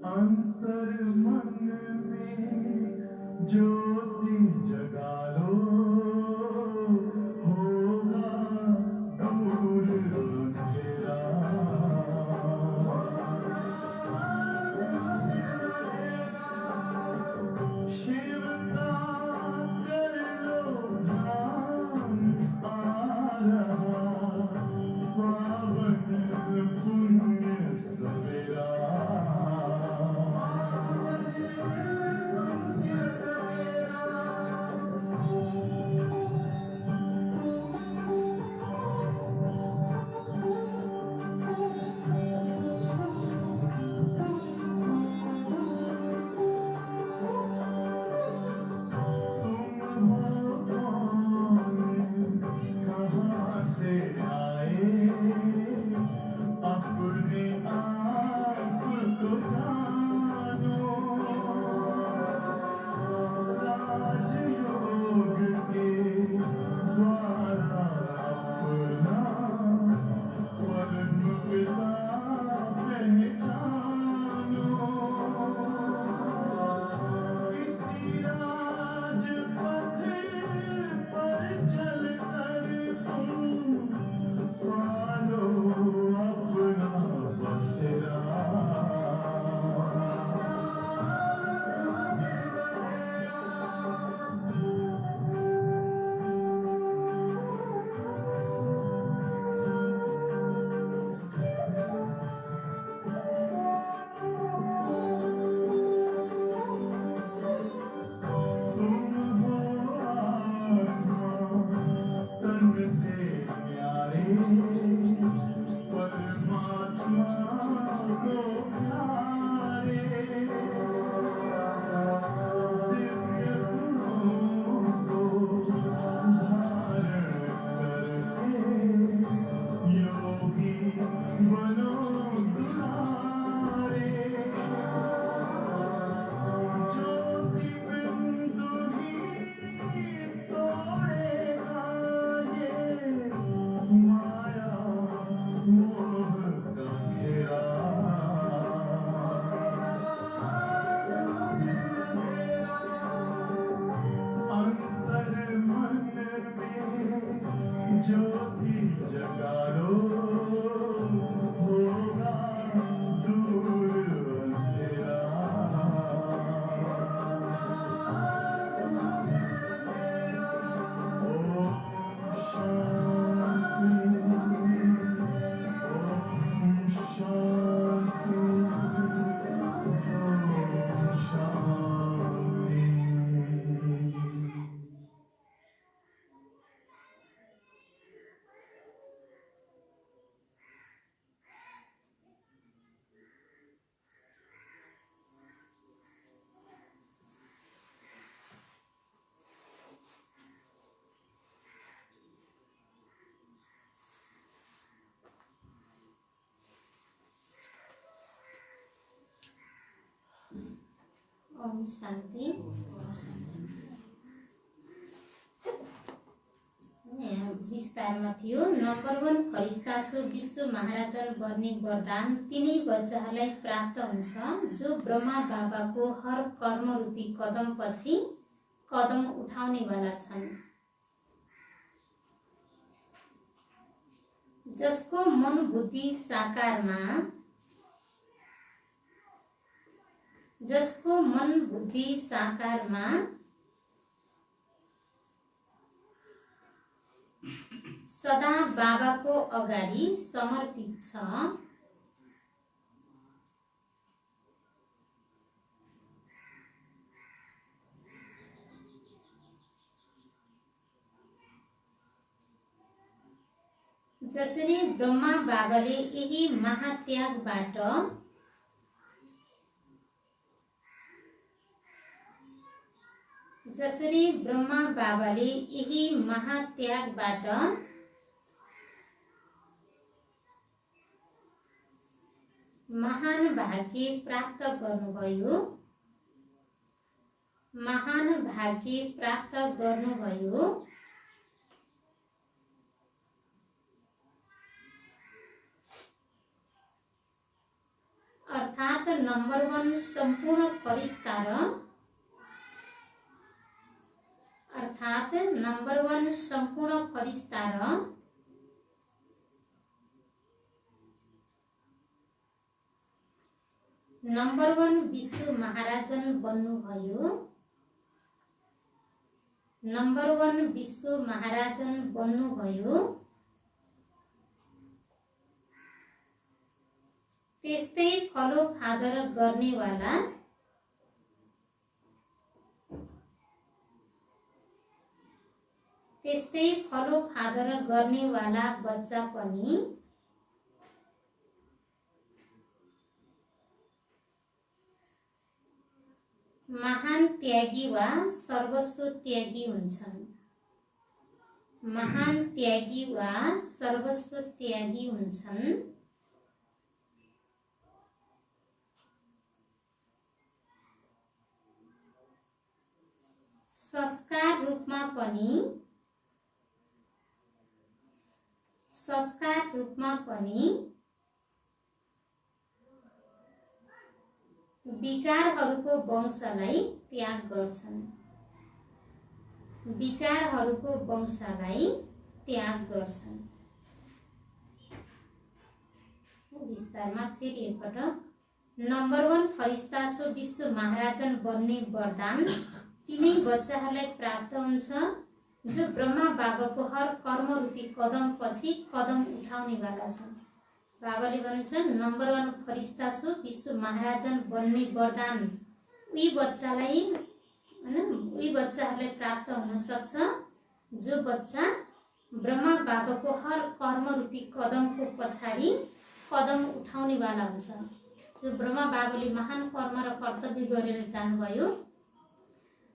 अंतर ज्योति जगा लो, होगा दूर अंधेरा। ओम शांति, ओम शांति, ओम शांति। ओम शान्ति। विस्तारमा थियो। नम्बर 1 फरिस्ता सो विश्व महाराजन बन्ने वरदान तिनै बच्चाहरूलाई प्राप्त हुन्छ जो ब्रह्मा बाबाको हर कर्म रूपी कदम पछि कदम उठाउनेवाला छन्, जसको मन बुद्धि साकारमा सदा बाबाको अगाडि समर्पित छ, जसरी ब्रह्मा बाबाले यही महात्यागबाट महान भाग्य प्राप्त गर्नुभयो, अर्थात नम्बर 1 सम्पूर्ण फरिस्ता र नम्बर 1 विश्व महाराजन बन्नुभयो। त्यस्तै फलोफादर गर्नेवाला बच्चा पनि महान त्यागी वा सर्वस्व त्यागी हुन्छन्। संस्कार रूपमा पनि विकारहरूको वंशलाई त्याग गर्छन्। विस्तारमा फेरि एकपटक। नम्बर 1 फरिस्ता सो विश्व महाराजन बन्ने वरदान तिनै बच्चाहरूलाई प्राप्त हुन्छ जो ब्रह्मा बाबाको हर कर्म रूपी कदम पछि कदम उठाउनेवाला छन्। बाबाले भन्नुहुन्छ नम्बर 1 फरिस्ता सो विश्व महाराजन बन्ने वरदान उही बच्चाहरूलाई प्राप्त हुन सक्छ जो बच्चा ब्रह्मा बाबाको हर कर्म रूपी कदमको पछाडि कदम उठाउनेवाला हुन्छ। जो ब्रह्मा बाबाले महान कर्म र कर्तव्य गरेर जानुभयो,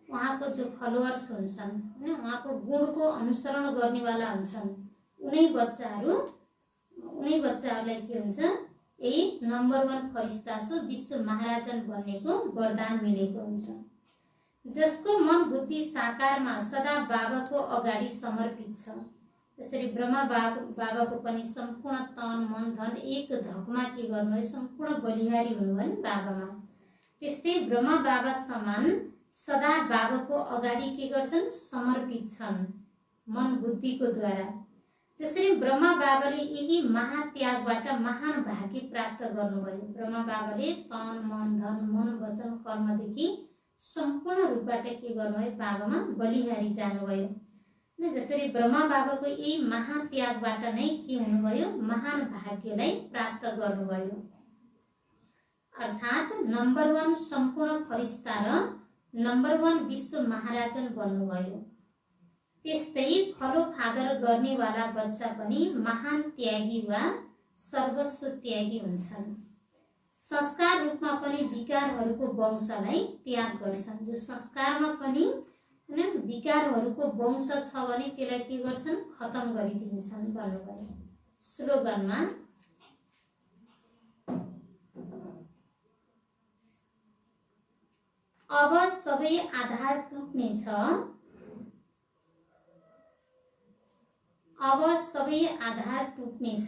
उहाँको जो फलोअर्स हुन्छन्, उहाँको गुणको अनुसरण गर्नेवाला हुन्छन्, उनै बच्चाहरूलाई के हुन्छ, यही नम्बर 1 फरिस्ता सो विश्व महाराजन बन्नेको वरदान मिलेको हुन्छ, जसको मन बुद्धि साकारमा सदा बाबाको अगाडि समर्पित छ। त्यसरी ब्रह्मा बाबाको पनि सम्पूर्ण तन मन धन एक धकमा के गर्नुभयो, सम्पूर्ण बलिहारी हुनुभयो नि बाबामा। त्यस्तै ब्रह्मा बाबा समान सदा बाबाको अगाडि के गर्छन्, समर्पित छन् मन बुद्धिको द्वारा। जसरी ब्रह्मा बाबाले यही महात्यागबाट महान भाग्य प्राप्त गर्नुभयो। ब्रह्मा बाबाले तन मन धन मन वचन कर्मदेखि सम्पूर्ण रूपबाट के गर्नुभयो, बाबामा बलिहारी जानुभयो। जसरी ब्रह्मा बाबाको यही महात्यागबाट नै के हुनुभयो, महान भाग्यलाई प्राप्त गर्नुभयो। अर्थात् नम्बर 1 सम्पूर्ण फरिस्ता र नम्बर 1 विश्व महाराजन बन्नुभयो। त्यस्तै फलो फादर गर्नेवाला बच्चा पनि महान त्यागी वा सर्वस्व त्यागी हुन्छन्। संस्कार रूपमा पनि विकारहरूको वंशलाई त्याग गर्छन्। जो संस्कारमा पनि विकारहरूको वंश छ भने त्यसलाई के गर्छन्, खतम गरिदिन्छन् भन्नुभयो। स्लोगनमा अब सबै आधार टुट्नेछ, अब सबै आधार टुट्नेछ,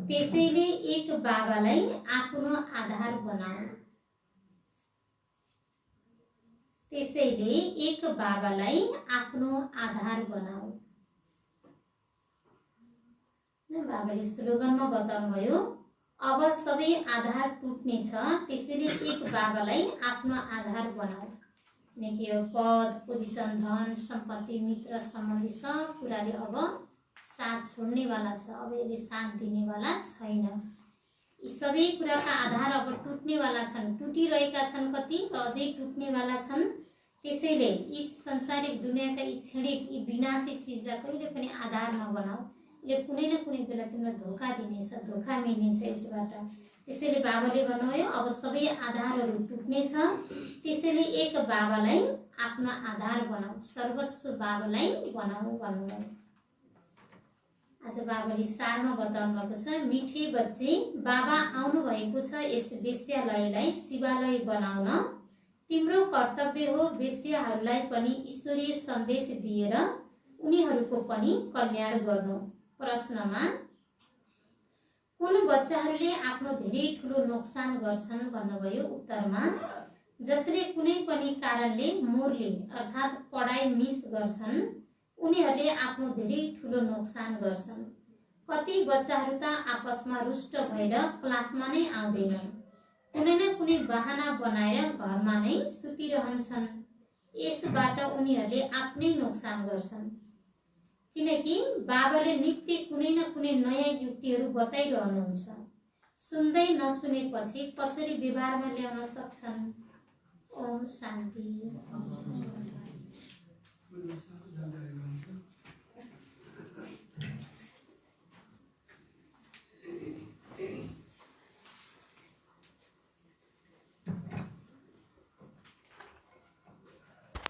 त्यसैले एक बाबालाई आफ्नो आधार बनाऊ। त्यसैले एक बाबालाई आफ्नो आधार बनाऊ। बाबाले स्लोगनमा बताउनुभयो, अब सबै आधार टुट्नेछ, त्यसैले एक बाबालाई आफ्नो आधार बनाऊ। किनकि यो पद, पोजिसन, धन, सम्पत्ति, मित्र, सम्बन्धी सब कुराले अब साथ छोड्नेवाला छ। अब यसले साथ दिनेवाला छैन। यी सबै कुराका आधार अब टुट्नेवाला छन्, टुटिरहेका छन्, कति अझै टुट्नेवाला छन्। त्यसैले यी संसारिक दुनियाँका यी क्षणिक यी विनाशी चिजलाई कहिले पनि आधार नबनाऊ। यसले कुनै न कुनै बेला तिमीलाई धोका दिनेछ, धोका मिल्नेछ यसबाट। त्यसैले बाबाले भन्नुभयो, अब सबै आधारहरू टुट्नेछ, त्यसैले एक बाबालाई आफ्नो आधार बनाऊ, सर्वस्व बाबालाई बनाऊ भन्नुभयो। आज बाबाले सारमा बताउनु भएको छ, मिठे बच्चे, बाबा आउनु भएको छ यस वेश्यालयलाई शिवालय बनाउन। तिम्रो कर्तव्य हो वेश्याहरूलाई पनि ईश्वरीय सन्देश दिएर उनीहरूको पनि कल्याण गर्नु। प्रश्नमा कुन बच्चाहरूले आफ्नो धेरै ठुलो नोक्सान गर्छन् भन्नुभयो। उत्तरमा जसले कुनै पनि कारणले मोर्ले अर्थात् पढाइ मिस गर्छन् उनीहरूले आफ्नो धेरै ठुलो नोक्सान गर्छन्। कति बच्चाहरू त आपसमा रुष्ट भएर क्लासमा नै आउँदैनन्, कुनै न कुनै बहाना बनाएर घरमा नै सुतिरहन्छन्। यसबाट उनीहरूले आफ्नै नोक्सान गर्छन्। किनकि बाबाले नित्य कुनै न कुनै नयाँ युक्तिहरू बताइरहनुहुन्छ। सुन्दै नसुनेपछि कसरी व्यवहारमा ल्याउन सक्छन्। ओम शान्ति।